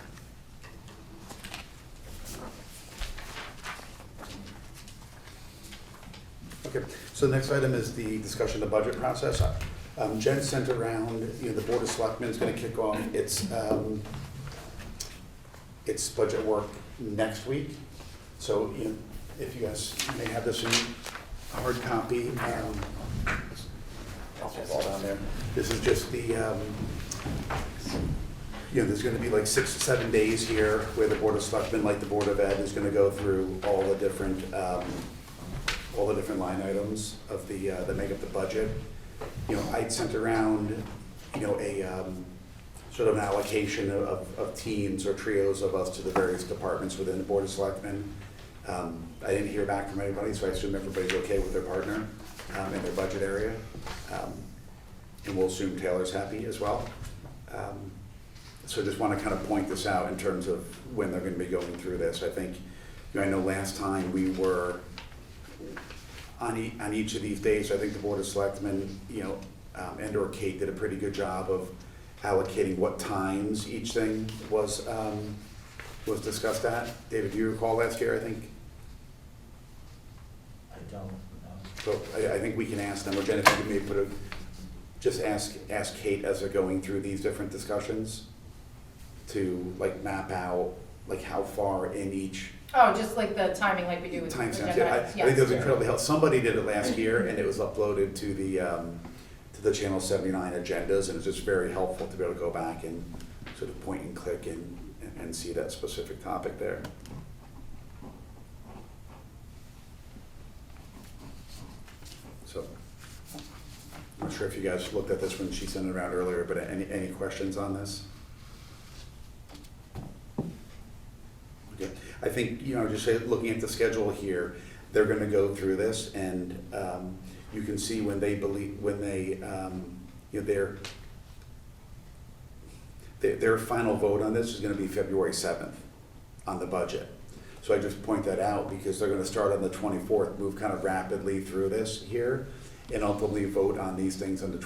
Okay, so the next item is the discussion of the budget process. Jen sent around, the Board of Selectmen is gonna kick off its budget work next week. So, if you guys may have this in hard copy, I'll put it all down there. This is just the, there's gonna be like 6 to 7 days here where the Board of Selectmen, like the Board of Ed, is gonna go through all the different line items of that make up the budget. I'd sent around, a sort of an allocation of teams or trios of us to the various departments within the Board of Selectmen. I didn't hear back from anybody, so I assume everybody's okay with their partner in their budget area. And we'll assume Taylor's happy as well. So I just want to kind of point this out in terms of when they're going to be going through this. I think, I know last time we were on each of these days, I think the Board of Selectmen, and or Kate did a pretty good job of allocating what times each thing was discussed at. David, do you recall last year, I think? I don't know. So I think we can ask them, or Jen, if you could maybe just ask Kate as they're going through these different discussions to like map out like how far in each Oh, just like the timing like we do with time agenda stamps. Yeah, I items. think it was Yes. incredibly helpful. Somebody did it last year and it was uploaded to the Channel 79 agendas, and it's just very helpful to be able to go back and sort of point and click and see that specific topic there. So, I'm not sure if you guys looked at this when she sent it around earlier, but any questions on this? Okay. I think, just say, looking at the schedule here, they're gonna go through this, and you can see when they their final vote on this is gonna be February 7th on the budget. So I just point that out because they're gonna start on the 24th, move kind of rapidly through this here, and ultimately vote on these things on the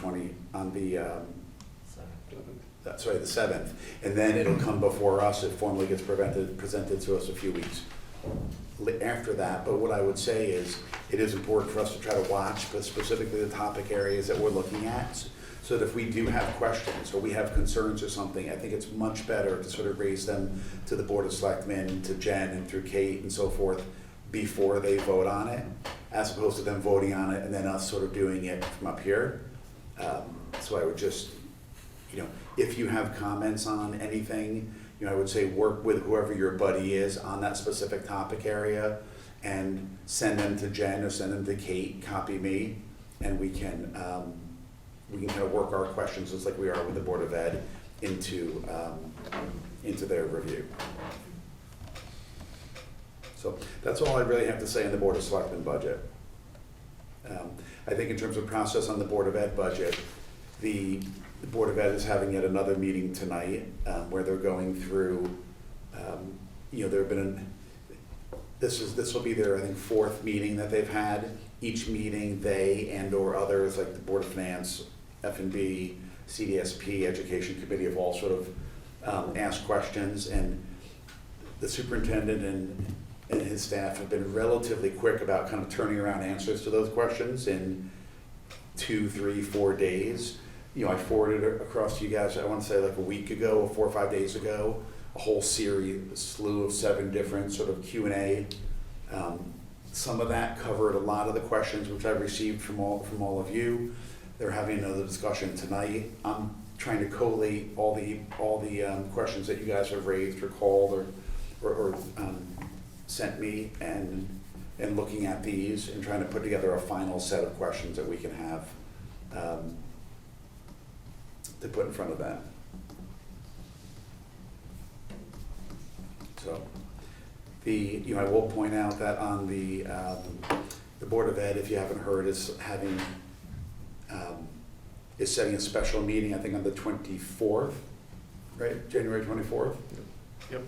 7th. And then it'll come before us, it formally gets presented to us a few weeks after that. But what I would say is, it is important for us to try to watch, but specifically the topic areas that we're looking at, so that if we do have questions or we have concerns or something, I think it's much better to sort of raise them to the Board of Selectmen, to Jen and through Kate and so forth, before they vote on it, as opposed to them voting on it and then us sort of doing it from up here. So I would just, if you have comments on anything, I would say work with whoever your buddy is on that specific topic area and send them to Jen or send them to Kate, copy me, and we can kind of work our questions just like we are with the Board of Ed into their review. So that's all I really have to say on the Board of Selectmen budget. I think in terms of process on the Board of Ed budget, the Board of Ed is having yet another meeting tonight where they're going through, there have been, this will be their, I think, 4th meeting that they've had. Each meeting, they and or others, like the Board of Finance, F&B, CDSP, Education Committee, have all sort of asked questions, and the superintendent and his staff have been relatively quick about kind of turning around answers to those questions in 2, 3, 4 days. I forwarded it across to you guys, I want to say like a week ago, or 4 or 5 days ago, a whole slew of 7 different sort of Q&A. Some of that covered a lot of the questions which I've received from all of you. They're having another discussion tonight. I'm trying to collate all the questions that you guys have raised or called or sent me, and looking at these and trying to put together a final set of questions that we can have to put in front of them. So, I will point out that on the Board of Ed, if you haven't heard, is setting a special meeting, I think on the 24th, right, January 24th? Yep.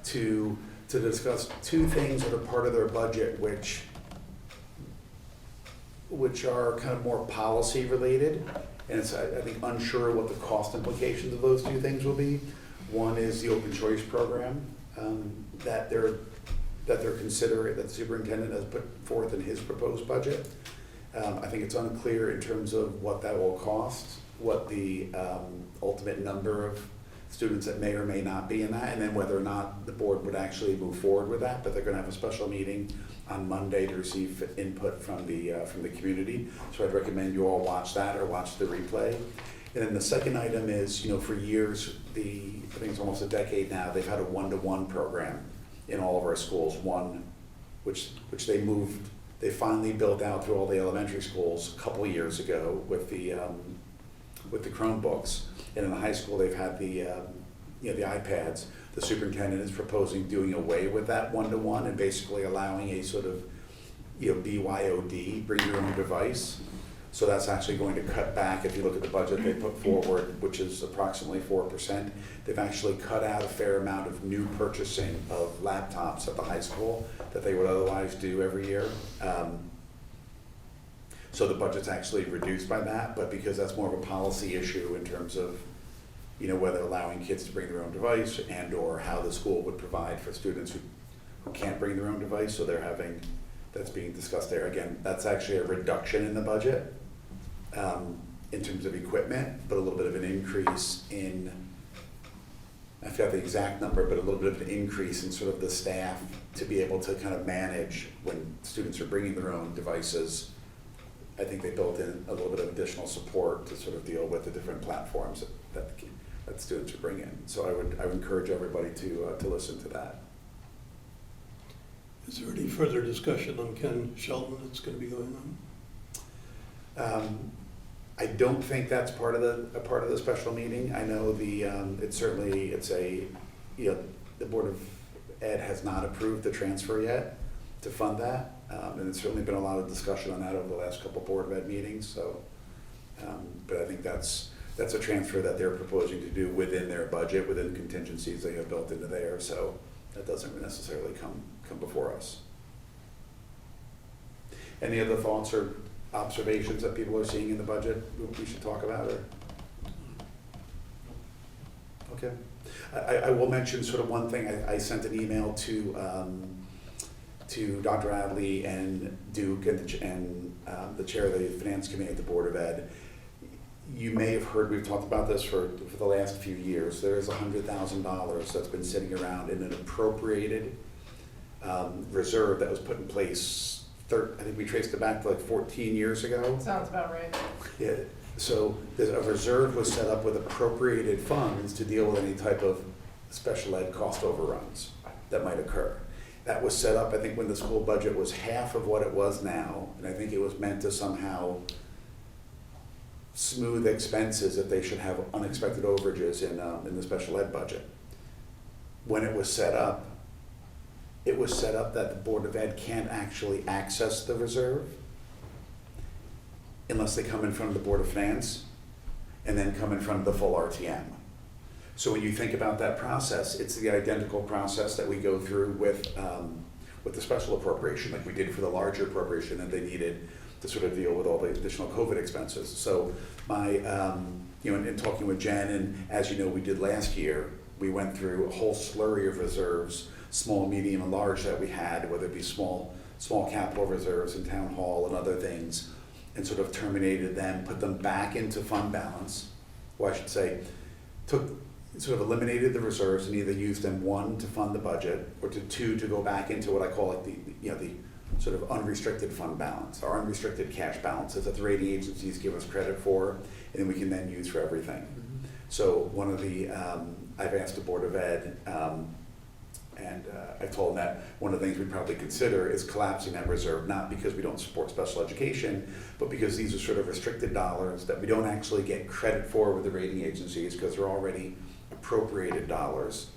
To discuss 2 things that are part of their budget, which which are kind of more policy related, and it's, I think, unsure what the cost implications of those two things will be. One is the open choice program that they're considering, that the superintendent has put forth in his proposed budget. I think it's unclear in terms of what that will cost, what the ultimate number of students that may or may not be in that, and then whether or not the board would actually move forward with that. But they're going to have a special meeting on Monday to receive input from the community. So I'd recommend you all watch that or watch the replay. And then the second item is, for years, I think it's almost a decade now, they've had a one-to-one program in all of our schools. One, which they finally built out through all the elementary schools a couple of years ago with the Chromebooks. And in the high school, they've had the iPads. The superintendent is proposing doing away with that one-to-one and basically allowing a sort of, BYOD, bring your own device. So that's actually going to cut back, if you look at the budget they put forward, which is approximately 4%, they've actually cut out a fair amount of new purchasing of laptops at the high school that they would otherwise do every year. So the budget's actually reduced by that, but because that's more of a policy issue in terms of, whether allowing kids to bring their own device and or how the school would provide for students who can't bring their own device, so that's being discussed there. Again, that's actually a reduction in the budget in terms of equipment, but a little bit of an increase in, I forgot the exact number, but a little bit of an increase in sort of the staff to be able to kind of manage when students are bringing their own devices. I think they built in a little bit of additional support to sort of deal with the different platforms that students are bringing. So I would encourage everybody to listen to that. Is there any further discussion on Ken Shelton that's going to be going on? I don't think that's part of the special meeting. I know the Board of Ed has not approved the transfer yet to fund that, and there's certainly been a lot of discussion on that over the last couple Board of Ed meetings. So, but I think that's a transfer that they're proposing to do within their budget, within contingencies they have built into there. So that doesn't necessarily come before us. Any other thoughts or observations that people are seeing in the budget we should talk about? Or okay, I will mention sort of one thing. I sent an email to Dr. Adley and Duke and the chair of the finance committee at the Board of Ed. You may have heard we've talked about this for the last few years. There is $100,000 that's been sitting around in an appropriated reserve that was put in place. I think we traced it back to like 14 years ago. Sounds about right. Yeah. So a reserve was set up with appropriated funds to deal with any type of special ed cost overruns that might occur. That was set up, I think, when the school budget was half of what it was now, and I think it was meant to somehow smooth expenses if they should have unexpected overages in the special ed budget. When it was set up that the Board of Ed can't actually access the reserve unless they come in front of the Board of Finance and then come in front of the full RTM. So when you think about that process, it's the identical process that we go through with the special appropriation, like we did for the larger appropriation that they needed to sort of deal with all the additional COVID expenses. So in talking with Jen, and as you know, we did last year, we went through a whole slurry of reserves, small, medium, and large that we had, whether it be small capital reserves in town hall and other things, and sort of terminated them, put them back into fund balance, or I should say, sort of eliminated the reserves and either used them, one, to fund the budget, or two, to go back into what I call like the sort of unrestricted fund balance, or unrestricted cash balances that the rating agencies give us credit for, and we can then use for everything. Mm-hmm. So one of the, I've asked the Board of Ed, and I've told them that one of the things we'd probably consider is collapsing that reserve, not because we don't support special education, but because these are sort of restricted dollars that we don't actually get credit for with the rating agencies because they're already appropriated dollars.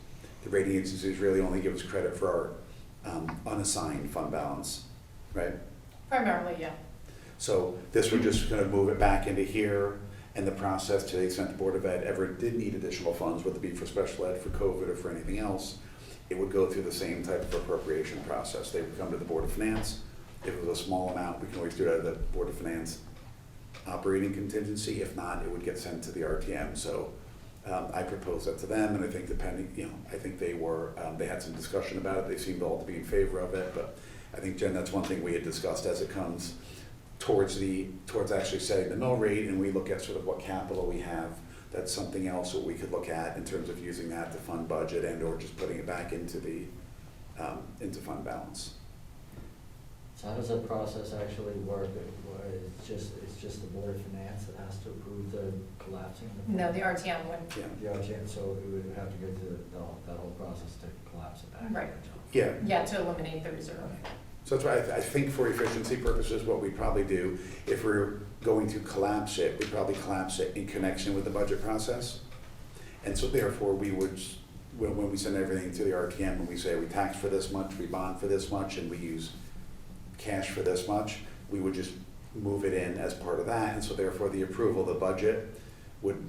The rating agencies really only give us credit for our unassigned fund balance, right? Primarily, yeah. So this would just kind of move it back into here, and the process to the extent the Board of Ed ever did need additional funds, whether it be for special ed, for COVID, or for anything else, it would go through the same type of appropriation process. They would come to the Board of Finance, If it was a small amount, we can always do it out of the Board of Finance operating contingency. If not, it would get sent to the RTM. So I proposed that to them, and I think I think they had some discussion about it. They seemed all to be in favor of it, but I think, Jen, that's one thing we had discussed as it comes towards actually setting the mill rate, and we look at sort of what capital we have. That's something else that we could look at in terms of using that to fund budget and or just putting it back into into fund balance. So how does that process actually work? It's just the Board of Finance that has to approve the collapsing of the No, plant? the RTM would. Yeah. The RTM, so it would have to go through that whole process to collapse it back. Right. Yeah. Yeah, to eliminate the reserve. So that's why I think for efficiency purposes, what we'd probably do, if we're going to collapse it, we'd probably collapse it in connection with the budget process. And so therefore, we would, when we send everything to the RTM, and we say we tax for this much, we bond for this much, and we use cash for this much, we would just move it in as part of that. And so therefore, the approval of the budget would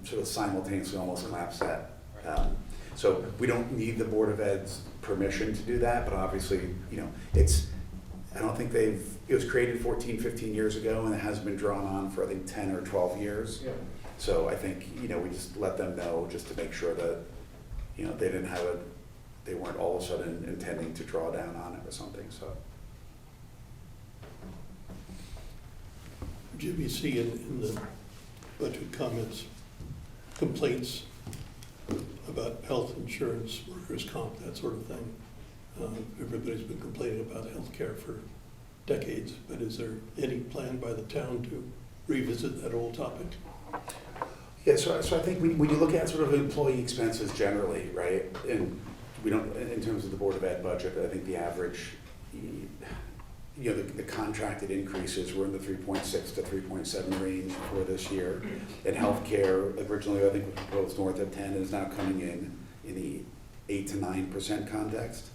sort of simultaneously almost collapse that. So we don't need the Board of Ed's permission to do that, but obviously, I don't think it was created 14, 15 years ago, and it has been drawn on for, I think, 10 or 12 years. Yeah. So I think, we just let them know just to make sure that, they weren't all of a sudden intending to draw down on it or something, so. Jim, you see in the budget comments, complaints about health insurance, workers' comp, that sort of thing. Everybody's been complaining about healthcare for decades, but is there any plan by the town to revisit that old topic? Yeah, so I think when you look at sort of employee expenses generally, right, and we don't, in terms of the Board of Ed budget, I think the average, the contracted increases were in the 3.6 to 3.7 range for this year. And healthcare, originally I think was proposed north of 10, is now coming in the 8 to 9% context.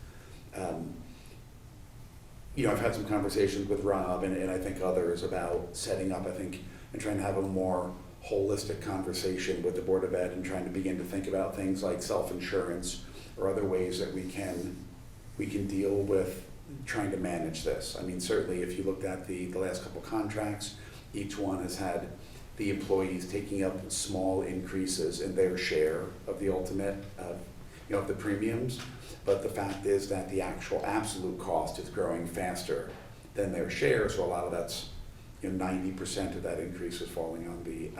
I've had some conversations with Rob and I think others about setting up, and trying to have a more holistic conversation with the Board of Ed and trying to begin to think about things like self-insurance or other ways that we can deal with trying to manage this. I mean, certainly if you looked at the last couple contracts, each one has had the employees taking up small increases in their share of the ultimate, of the premiums. But the fact is that the actual absolute cost is growing faster than their share, so a lot of that's, 90% of that increase is falling on the,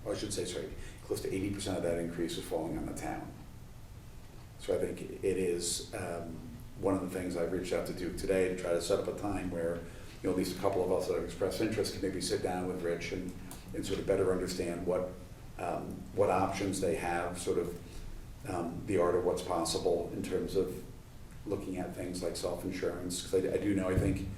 close to 80% of that increase is falling on the town. So I think it is one of the things I've reached out to Duke today to try to set up a time where, at least a couple of us that have expressed interest can maybe sit down with Rich and sort of better understand what options they have, sort of the art of what's possible in terms of looking at things like self-insurance. Because I do know, I think,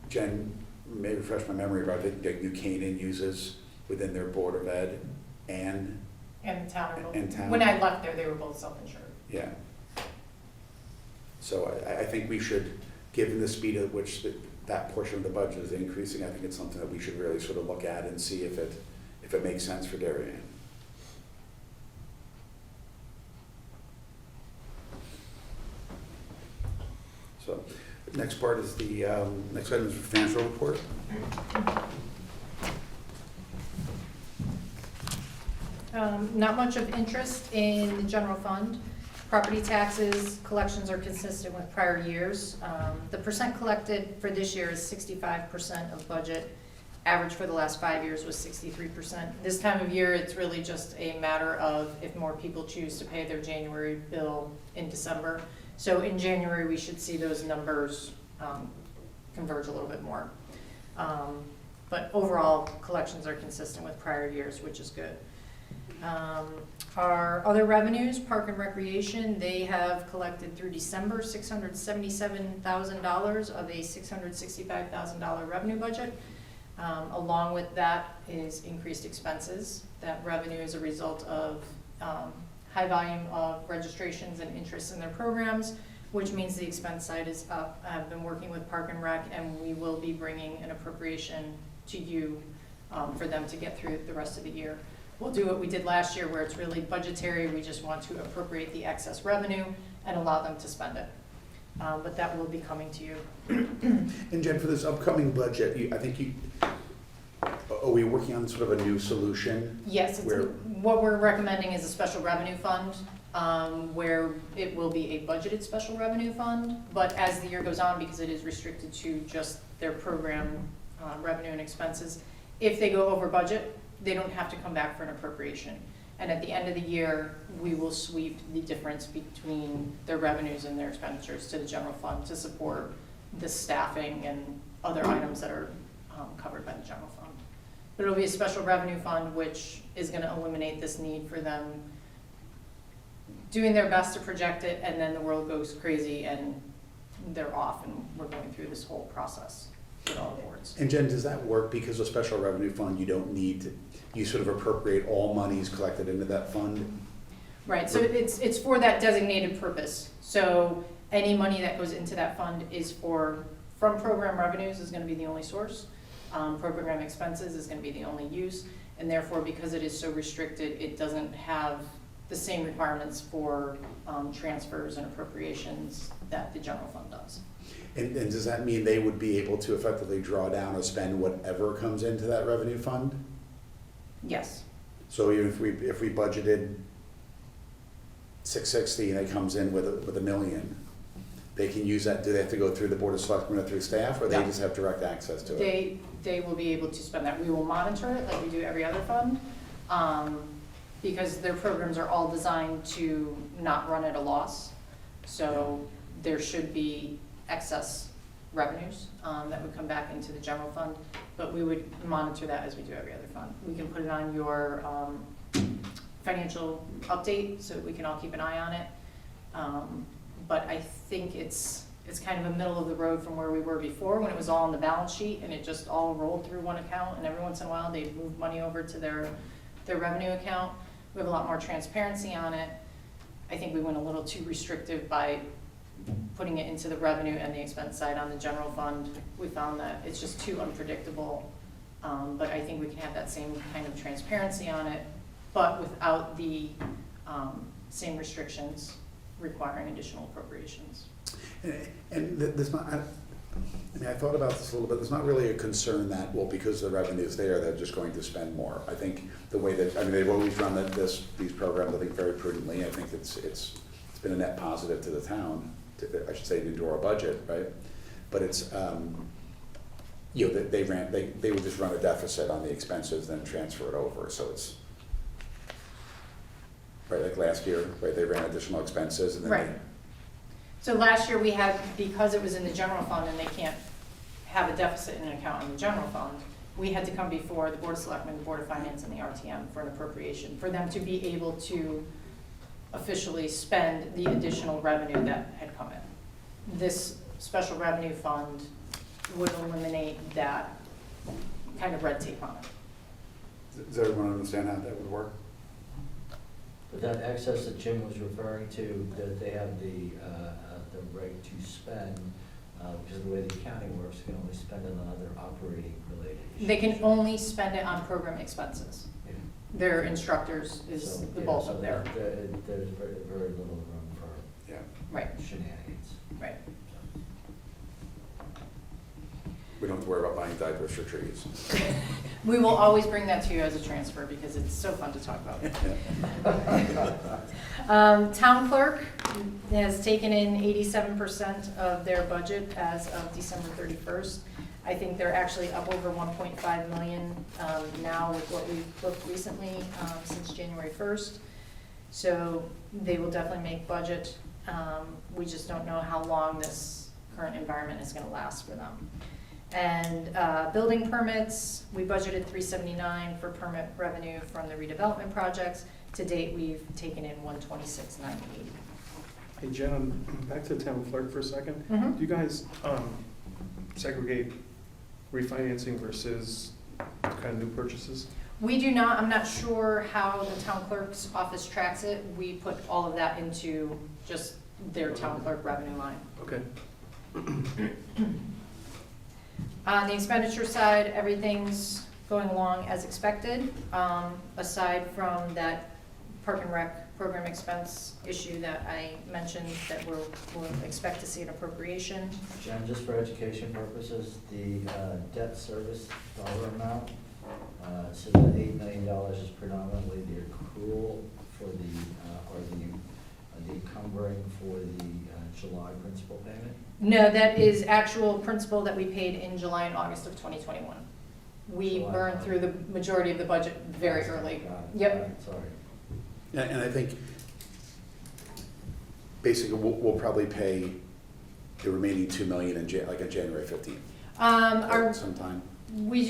Jen may refresh my memory, but I think New Canaan uses within their Board of Ed and town are both. And town. When I left there, they were both self-insured. Yeah. So I think we should, given the speed at which that portion of the budget is increasing, I think it's something that we should really sort of look at and see if it makes sense for Darien. So, next part is the, next item is the financial report. Not much of interest in the general fund. Property taxes collections are consistent with prior years. The percent collected for this year is 65% of budget. Average for the last 5 years was 63%. This time of year, it's really just a matter of if more people choose to pay their January bill in December. So in January, we should see those numbers converge a little bit more. But overall, collections are consistent with prior years, which is good. Our other revenues, Park and Recreation, they have collected through December $677,000 of a $665,000 revenue budget. Along with that is increased expenses. That revenue is a result of high volume of registrations and interest in their programs, which means the expense side is up. I've been working with Park and Rec, and we will be bringing an appropriation to you for them to get through the rest of the year. We'll do what we did last year, where it's really budgetary. We just want to appropriate the excess revenue and allow them to spend it. but that will be coming to you. And Jen, for this upcoming budget, are we working on sort of a new solution? Yes, what we're recommending is a special revenue fund, where it will be a budgeted special revenue fund, but as the year goes on, because it is restricted to just their program revenue and expenses, if they go over budget, they don't have to come back for an appropriation. And at the end of the year, we will sweep the difference between their revenues and their expenditures to the general fund to support the staffing and other items that are covered by the general fund. But it'll be a special revenue fund, which is gonna eliminate this need for them doing their best to project it, and then the world goes crazy and they're off, and we're going through this whole process with all the boards. And Jen, does that work because a special revenue fund, you don't need to, you sort of appropriate all monies collected into that fund? Right, so it's for that designated purpose. So any money that goes into that fund is from program revenues is gonna be the only source. Program expenses is gonna be the only use, and therefore, because it is so restricted, it doesn't have the same requirements for transfers and appropriations that the general fund does. And does that mean they would be able to effectively draw down or spend whatever comes into that revenue fund? Yes, So even if we budgeted 660 and it comes in with $1 million, they can use that. Do they have to go through the Board of Selectmen or through staff, or they No. just have direct access to it? they will be able to spend that. We will monitor it like we do every other fund, because their programs are all designed to not run at a loss. So there should be excess revenues that would come back into the general fund, but we would monitor that as we do every other fund. We can put it on your financial update so we can all keep an eye on it. But I think it's kind of a middle of the road from where we were before, when it was all on the balance sheet and it just all rolled through one account, and every once in a while they'd move money over to their revenue account. We have a lot more transparency on it. I think we went a little too restrictive by putting it into the revenue and the expense side on the general fund. We found that it's just too unpredictable, but I think we can have that same kind of transparency on it, but without the same restrictions requiring additional appropriations. And there's not, I mean, I thought about this a little bit, there's not really a concern that, well, because the revenue's there, they're just going to spend more. I think the way that, I mean, they've always run these programs, I think, very prudently. I think it's been a net positive to the town, I should say, into our budget, right? But it's, you know, they would just run a deficit on the expenses, then transfer it over, so it's, right, like last year, right, they ran additional expenses and then Right. So last year we had, because it was in the general fund and they can't have a deficit in an account in the general fund, we had to come before the Board of Selectmen, the Board of Finance, and the RTM for an appropriation, for them to be able to officially spend the additional revenue that had come in. This special revenue fund would eliminate that kind of red tape on it. Does everyone understand how that would work? But that excess that Jim was referring to, that they have the right to spend, because of the way the accounting works, they can only spend it on other operating related issues. They can only spend it on program expenses. Yeah. Their instructors is So, the yeah, bulk so of their, there's very little room for Yeah. right, shenanigans. right. We don't have to worry about buying diapers for trees. We will always bring that to you as a transfer because it's so fun to talk about. Town clerk has taken in 87% of their budget as of December 31st. I think they're actually up over 1.5 million now with what we've booked recently since January 1st. So they will definitely make budget. We just don't know how long this current environment is gonna last for them. And building permits, we budgeted $379 for permit revenue from the redevelopment projects. To date, we've taken in $126,980. Hey Jen, back to the town clerk for a second. Mhm. Do you guys segregate refinancing versus kind of new purchases? We do not, I'm not sure how the town clerk's office tracks it. We put all of that into just their town clerk revenue line. Okay. On the expenditure side, everything's going along as expected, aside from that Park and Rec program expense issue that I mentioned that we'll expect to see an appropriation. Jen, just for education purposes, the debt service dollar amount, so the $8 million is predominantly the accrual for or the encumbering for the July principal payment? No, that is actual principal that we paid in July and August of 2021. We July, burned through the majority of the budget very early. Got it. Yep. All right, sorry. And I think basically we'll probably pay the remaining 2 million on January 15th. Sometime. We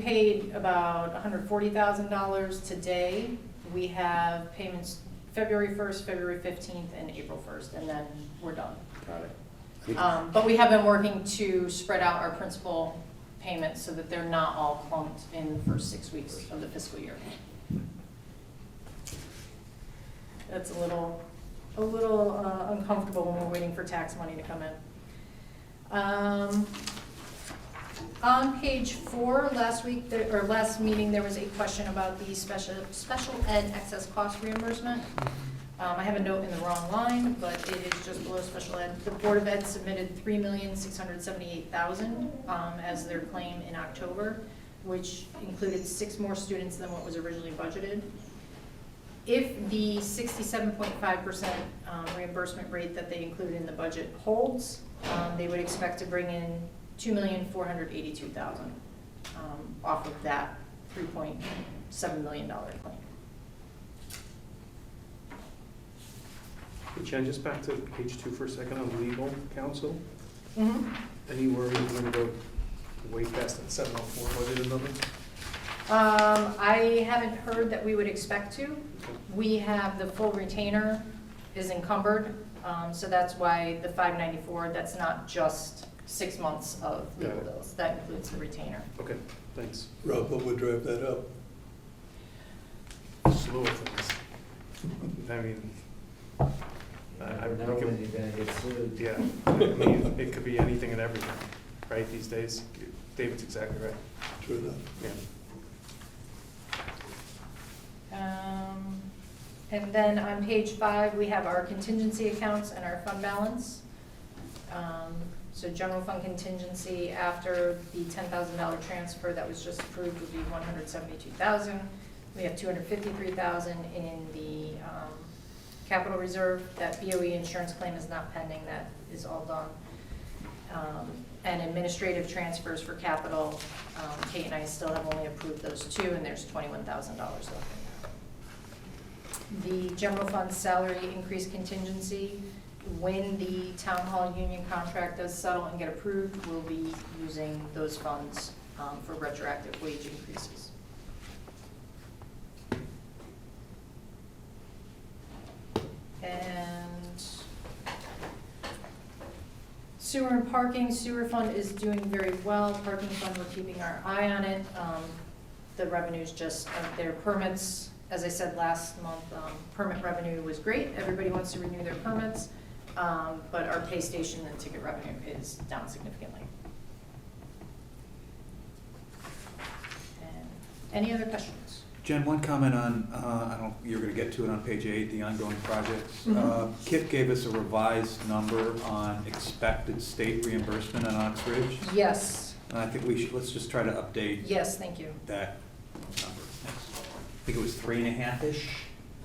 paid about $140,000 today. We have payments February 1st, February 15th, and April 1st, and then we're done. Got it. I think- But we have been working to spread out our principal payments so that they're not all clumped in the first 6 weeks of the fiscal year. That's a little uncomfortable when we're waiting for tax money to come in. On page 4, last meeting, there was a question about the special ed excess cost reimbursement. I have a note in the wrong line, but it is just below special ed. The Board of Ed submitted $3,678,000 as their claim in October, which included 6 more students than what was originally budgeted. If the 67.5% reimbursement rate that they included in the budget holds, they would expect to bring in $2,482,000 off of that $3.7 million claim. Hey, Jen, just back to page 2 for a second on legal counsel. Mm-hmm. Any worry you're gonna go way past that 704 budgeted number? I haven't heard that we would expect to. We have the full retainer is encumbered, so that's why the 594, that's not just 6 months of legal Got it. bills. That includes the retainer. Okay, thanks. Rob, what would drive that up? Slow things. I mean, You I never know we when can- you're gonna get sued. yeah, I mean, it could be anything and everything, right, these days? David's exactly right. True enough. Yeah. And then on page 5, we have our contingency accounts and our fund balance. So general fund contingency after the $10,000 transfer that was just approved would be $172,000. We have $253,000 in the capital reserve. That BOE insurance claim is not pending, that is all done. And administrative transfers for capital, Kate and I still have only approved those 2, and there's $21,000 left in there. The general fund salary increase contingency, when the town hall union contract does settle and get approved, we'll be using those funds for retroactive wage increases. And sewer and parking, sewer fund is doing very well. Parking fund, we're keeping our eye on it. The revenues just, their permits, as I said last month, permit revenue was great. Everybody wants to renew their permits, but our pay station and ticket revenue is down significantly. And any other questions? Jen, one comment on, I don't, you're gonna get to it on page 8, the ongoing projects. Mhm. Kip gave us a revised number on expected state reimbursement on Ox Ridge. Yes, And I think let's just try to update yes, thank you. that number. I think it was 3.5-ish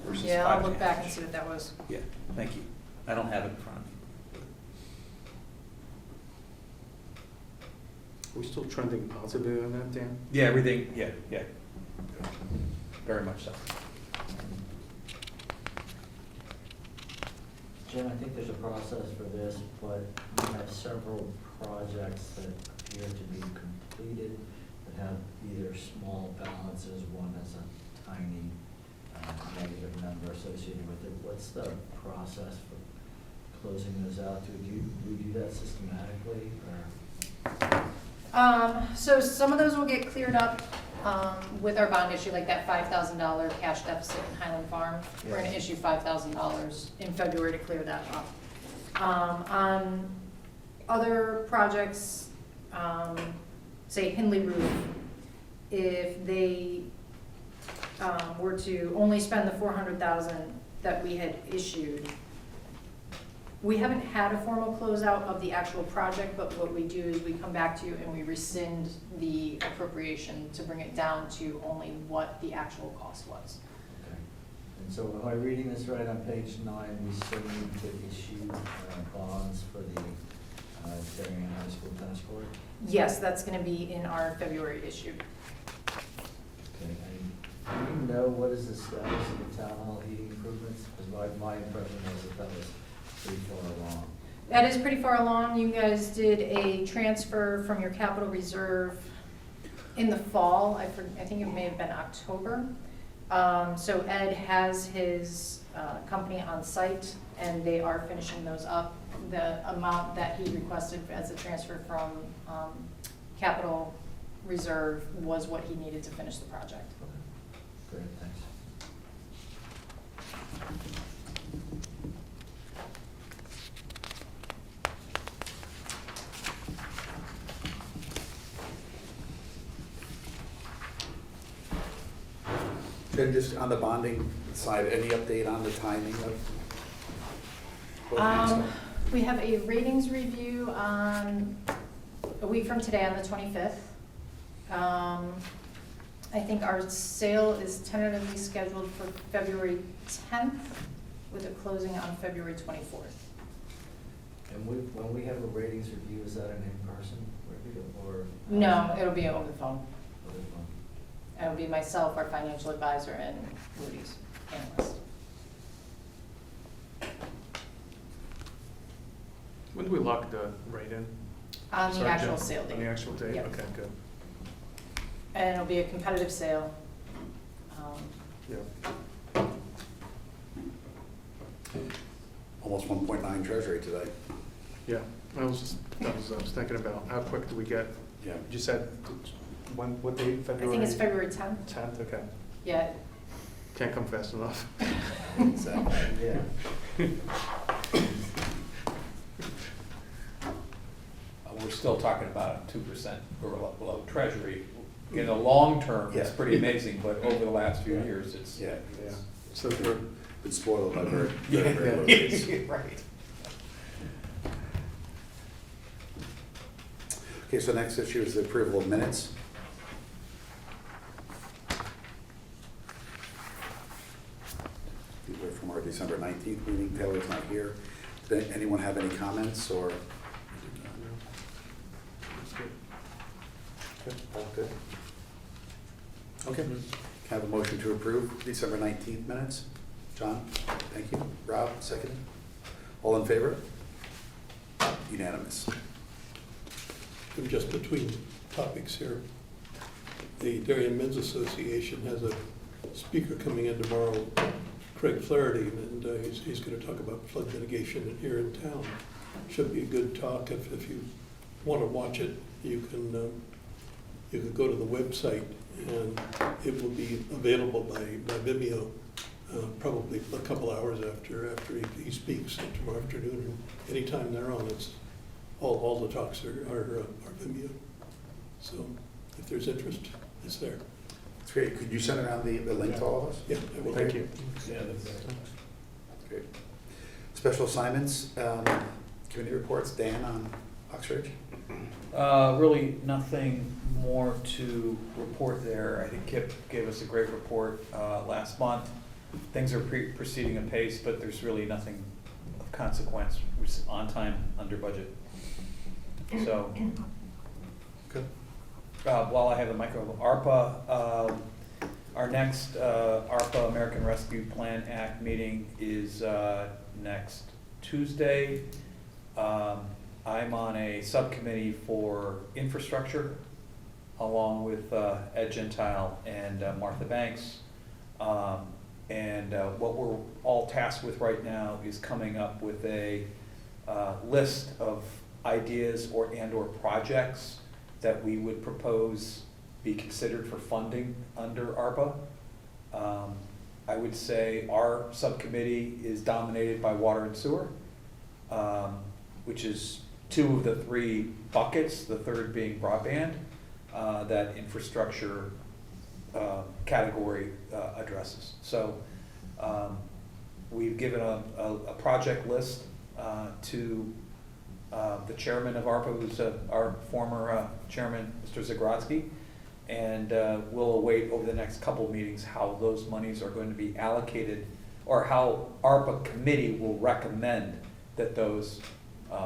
versus 5.5. Yeah, I'll look back and see what that was. Yeah, thank you. I don't have it in front of me. Are we still trending positively on that, Dan? Yeah, everything, yeah. Very much so. Jim, I think there's a process for this, but we have several projects that appear to be completed that have either small balances, one has a tiny negative number associated with it. What's the process for closing those out? Do we do that systematically, or? So some of those will get cleared up with our bond issue, like that $5,000 cash deficit in Highland Farm. We're gonna issue $5,000 in February to clear that up. On other projects, say Hindley Roof, if they were to only spend the $400,000 that we had issued, we haven't had a formal closeout of the actual project, but what we do is we come back to you and we rescind the appropriation to bring it down to only what the actual cost was. Okay. And so am I reading this right on page 9, we still need to issue bonds for the Darien High School tennis court? Yes, that's gonna be in our February issue. Okay, and do you know what is the status of the town hall heating improvements? Because my impression was that was pretty far along. That is pretty far along. You guys did a transfer from your capital reserve in the fall. I think it may have been October. So Ed has his company on site, and they are finishing those up. The amount that he requested as a transfer from capital reserve was what he needed to finish the project. Okay. Great, thanks. And just on the bonding side, any update on the timing of? We have a ratings review on a week from today on the 25th. I think our sale is tentatively scheduled for February 10th with a closing on February 24th. And when we have a ratings review, is that an in-person review or? No, it'll be over the phone. Over the phone? It'll be myself, our financial advisor, and Moody's analyst. When do we lock the rate in? On the Sorry, actual Jen. sale date. On the actual date? Yep. Okay, good. And it'll be a competitive sale. Yeah. Almost 1.9 treasury today. Yeah, I was thinking about, how quick do we get? Yeah. You said, what date, I February? think it's February 10th. 10th, okay. Yeah. Can't come fast enough. Exactly. Yeah. We're still talking about 2% or below treasury. In the long term, it's Yeah. pretty amazing, but over the last few Yeah. years, it's. Yeah. Yeah. So we're, Been spoiled by very, Yeah, very, very low rates. right. Okay, so next issue is the approval of minutes. These are from our December 19th meeting. Taylor's not here. Did anyone have any comments or? that's good. Good, all good. Okay, can I have a motion to approve December 19th minutes? John, thank you. Rob, second. All in favor? Unanimous. I'm just between topics here. The Darien Men's Association has a speaker coming in tomorrow, Craig Flaherty, and he's going to talk about flood mitigation here in town. Should be a good talk. If you want to watch it, you can go to the website, and it will be available by Vimeo probably a couple hours after he speaks tomorrow afternoon. And anytime they're on, it's all the talks are Vimeo. So if there's interest, it's there. That's great. Could you send around the link to all of us? Yeah, I will. Thank you. Great. Special assignments, committee reports, Dan on Oxford? Really nothing more to report there. I think Kip gave us a great report last month. Things are proceeding apace, but there's really nothing of consequence. We're on time, under budget. So, Good. while I have the micro, ARPA, our next ARPA American Rescue Plan Act meeting is next Tuesday. I'm on a subcommittee for infrastructure along with Ed Gentile and Martha Banks. And what we're all tasked with right now is coming up with a list of ideas or projects that we would propose be considered for funding under ARPA. I would say our subcommittee is dominated by water and sewer, which is 2 of the 3 buckets, the third being broadband, that infrastructure category addresses. So we've given a project list to the chairman of ARPA, who's our former chairman, Mr. Zagrodzky. And we'll await over the next couple of meetings how those monies are going to be allocated, or how ARPA committee will recommend that those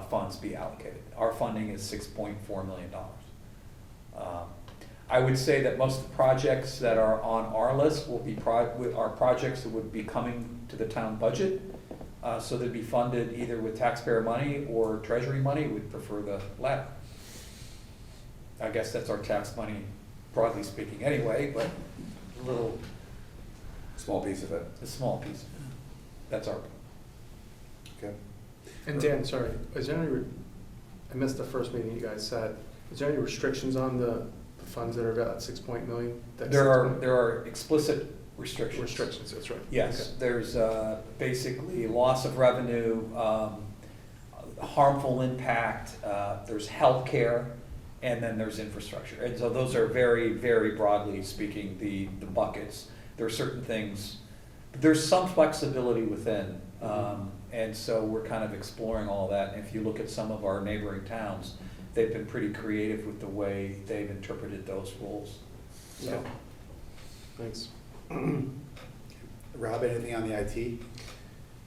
funds be allocated. Our funding is $6.4 million. I would say that most of the projects that are on our list will be are projects that would be coming to the town budget. So they'd be funded either with taxpayer money or treasury money. We'd prefer the latter. I guess that's our tax money, broadly speaking anyway, but a little, Small piece of it. a small piece. That's our, Okay. And Dan, sorry, is there any, I missed the first meeting you guys said, is there any restrictions on the funds that are at 6 million? there are explicit restrictions. Restrictions, that's right. Yes, there's basically loss of revenue, harmful impact, there's healthcare, and then there's infrastructure. And so those are very, very broadly speaking, the buckets. There are certain things, there's some flexibility within. And so we're kind of exploring all that. And if you look at some of our neighboring towns, they've been pretty creative with the way they've interpreted those rules. So. Yeah. Thanks. Rob, anything on the IT?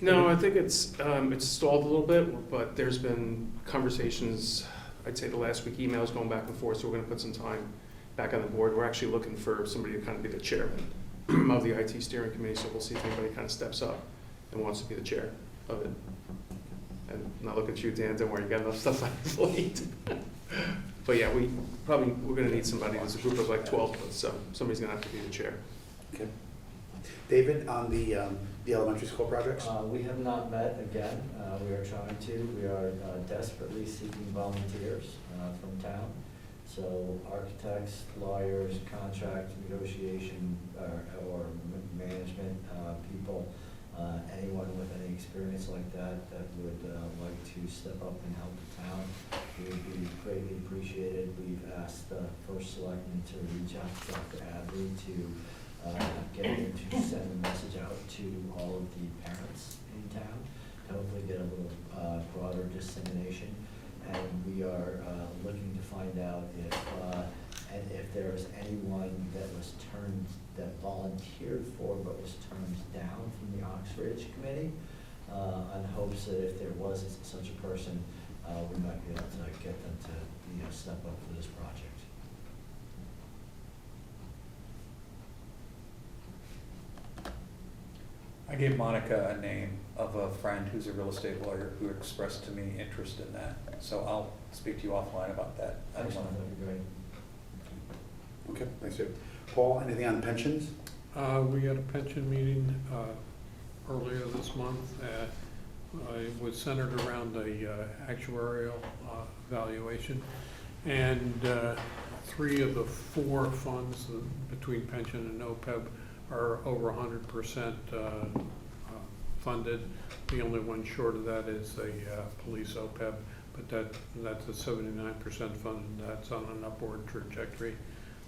No, I think it's stalled a little bit, but there's been conversations, I'd say the last week, emails going back and forth, so we're gonna put some time back on the board. We're actually looking for somebody to kind of be the chairman of the IT steering committee, so we'll see if anybody kind of steps up and wants to be the chair of it. And not looking at you, Dan, don't worry, you got enough stuff on your plate. But yeah, we're gonna need somebody, there's a group of like 12 of us, so somebody's gonna have to be the chair. Okay. David, on the elementary school projects? We have not met again. We are trying to. We are desperately seeking volunteers from town. So architects, lawyers, contract negotiation, or management people, anyone with any experience like that would like to step up and help the town, it would be greatly appreciated. We've asked the first selectman to reach out to Dr. Adley to get him to send a message out to all of the parents in town to hopefully get a little broader dissemination. And we are looking to find out if there is anyone that volunteered for but was turned down from the Oxbridge committee, on hopes that if there was such a person, we might be able to get them to step up for this project. I gave Monica a name of a friend who's a real estate lawyer who expressed to me interest in that. So I'll speak to you offline about that. I don't want That'd be great. Okay, thanks, David. Paul, anything on pensions? We had a pension meeting earlier this month. It was centered around the actuarial evaluation. And 3 of the 4 funds between pension and OPEB are over 100% funded. The only one short of that is a police OPEB, but that's a 79% funded. That's on an upward trajectory.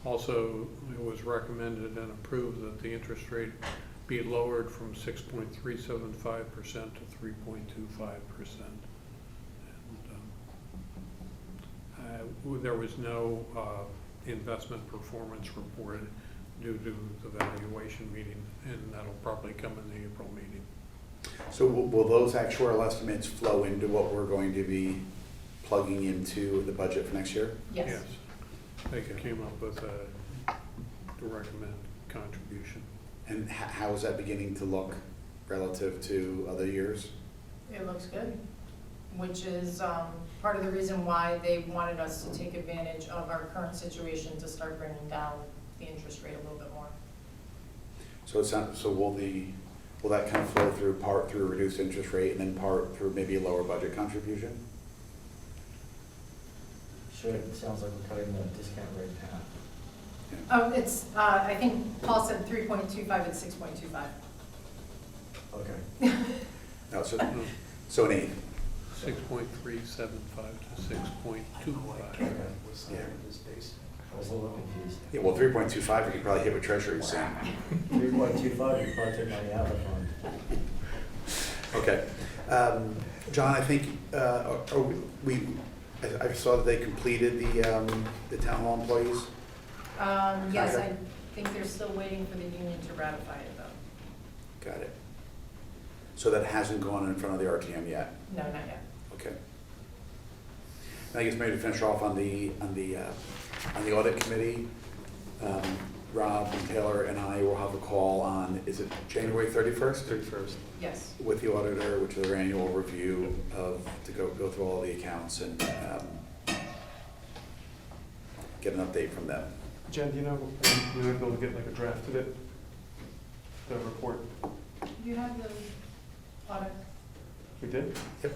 Also, it was recommended and approved that the interest rate be lowered from 6.375% to 3.25%. There was no investment performance reported due to the valuation meeting, and that'll probably come in the April meeting. So will those actuarial estimates flow into what we're going to be plugging into the budget for next year? Yes. They came up with a to recommend contribution. And how is that beginning to look relative to other years? It looks good, which is part of the reason why they wanted us to take advantage of our current situation to start bringing down the interest rate a little bit more. So it's not, so will that kind of flow through part through reduced interest rate and then part through maybe a lower budget contribution? Sure, it sounds like we're cutting the discount rate in half. Oh, it's, I think Paul said 3.25, it's 6.25. Okay. No, so an 8. 6.375 to 6.25. Okay. Yeah. I was a little confused. Yeah, well, 3.25, you could probably hit what Treasury is saying. 3.25, you probably take money out of the fund. Okay. John, I think, I saw that they completed the town hall employees. Yes, Okay. I think they're still waiting for the union to ratify it, though. Got it. So that hasn't gone in front of the RTM yet? No, not yet. Okay. And I guess maybe to finish off on the audit committee, Rob and Taylor and I will have a call on, is it January 31st? 31st. Yes. With the auditor, which is their annual review to go through all the accounts and get an update from them. Jen, do you know, we might be able to get like a draft of it, the report? You have the audit. We did? Yep.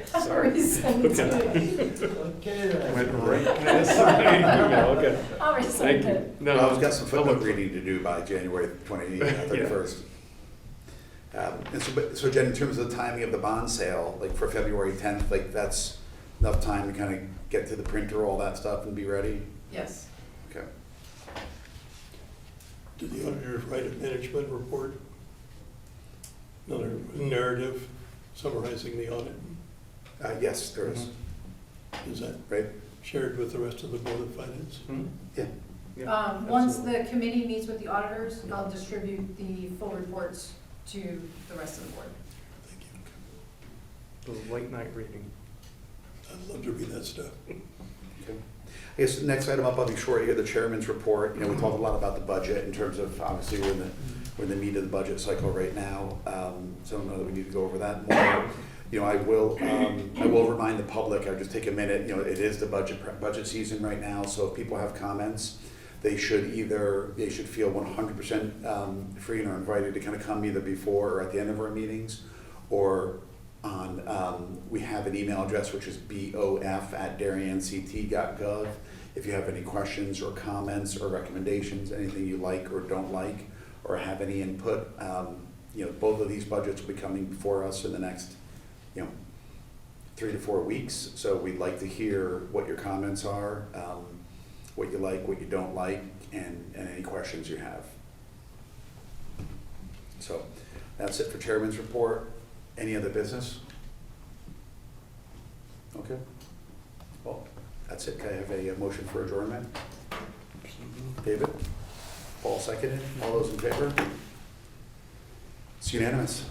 Sorry. Send it to you. Okay. Went right past my email, okay. I'll resend Thank you. it. No, Well, I've got some I'll footnote look. reading to do by January 31st. And so Jen, in terms of the timing of the bond sale, like for February 10th, like that's enough time to kind of get to the printer, all that stuff and be ready? Yes. Okay. Did the auditors write a management report? Another narrative summarizing the audit? Yes, there is, Is that right? shared with the rest of the Board of Finance? Hmm? Yeah. Yeah, Once absolutely. the committee meets with the auditors, I'll distribute the full reports to the rest of the board. Thank you. The late night reading. I'd love to read that stuff. Okay. I guess the next item up, I'll be short here, the chairman's report. You know, we talked a lot about the budget in terms of, obviously, we're in the meat of the budget cycle right now. So I don't know that we need to go over that more. You know, I will remind the public, I'll just take a minute, you know, it is the budget season right now, so if people have comments, they should feel 100% free and are invited to kind of come either before or at the end of our meetings, or on, we have an email address which is bof@darien-ct.gov. If you have any questions or comments or recommendations, anything you like or don't like, or have any input, you know, both of these budgets will be coming before us in the next, 3 to 4 weeks. So we'd like to hear what your comments are, what you like, what you don't like, and any questions you have. So that's it for Chairman's report. Any other business? Okay. Well, that's it. Can I have a motion for adjournment? David? Paul seconded. All those in favor? It's unanimous.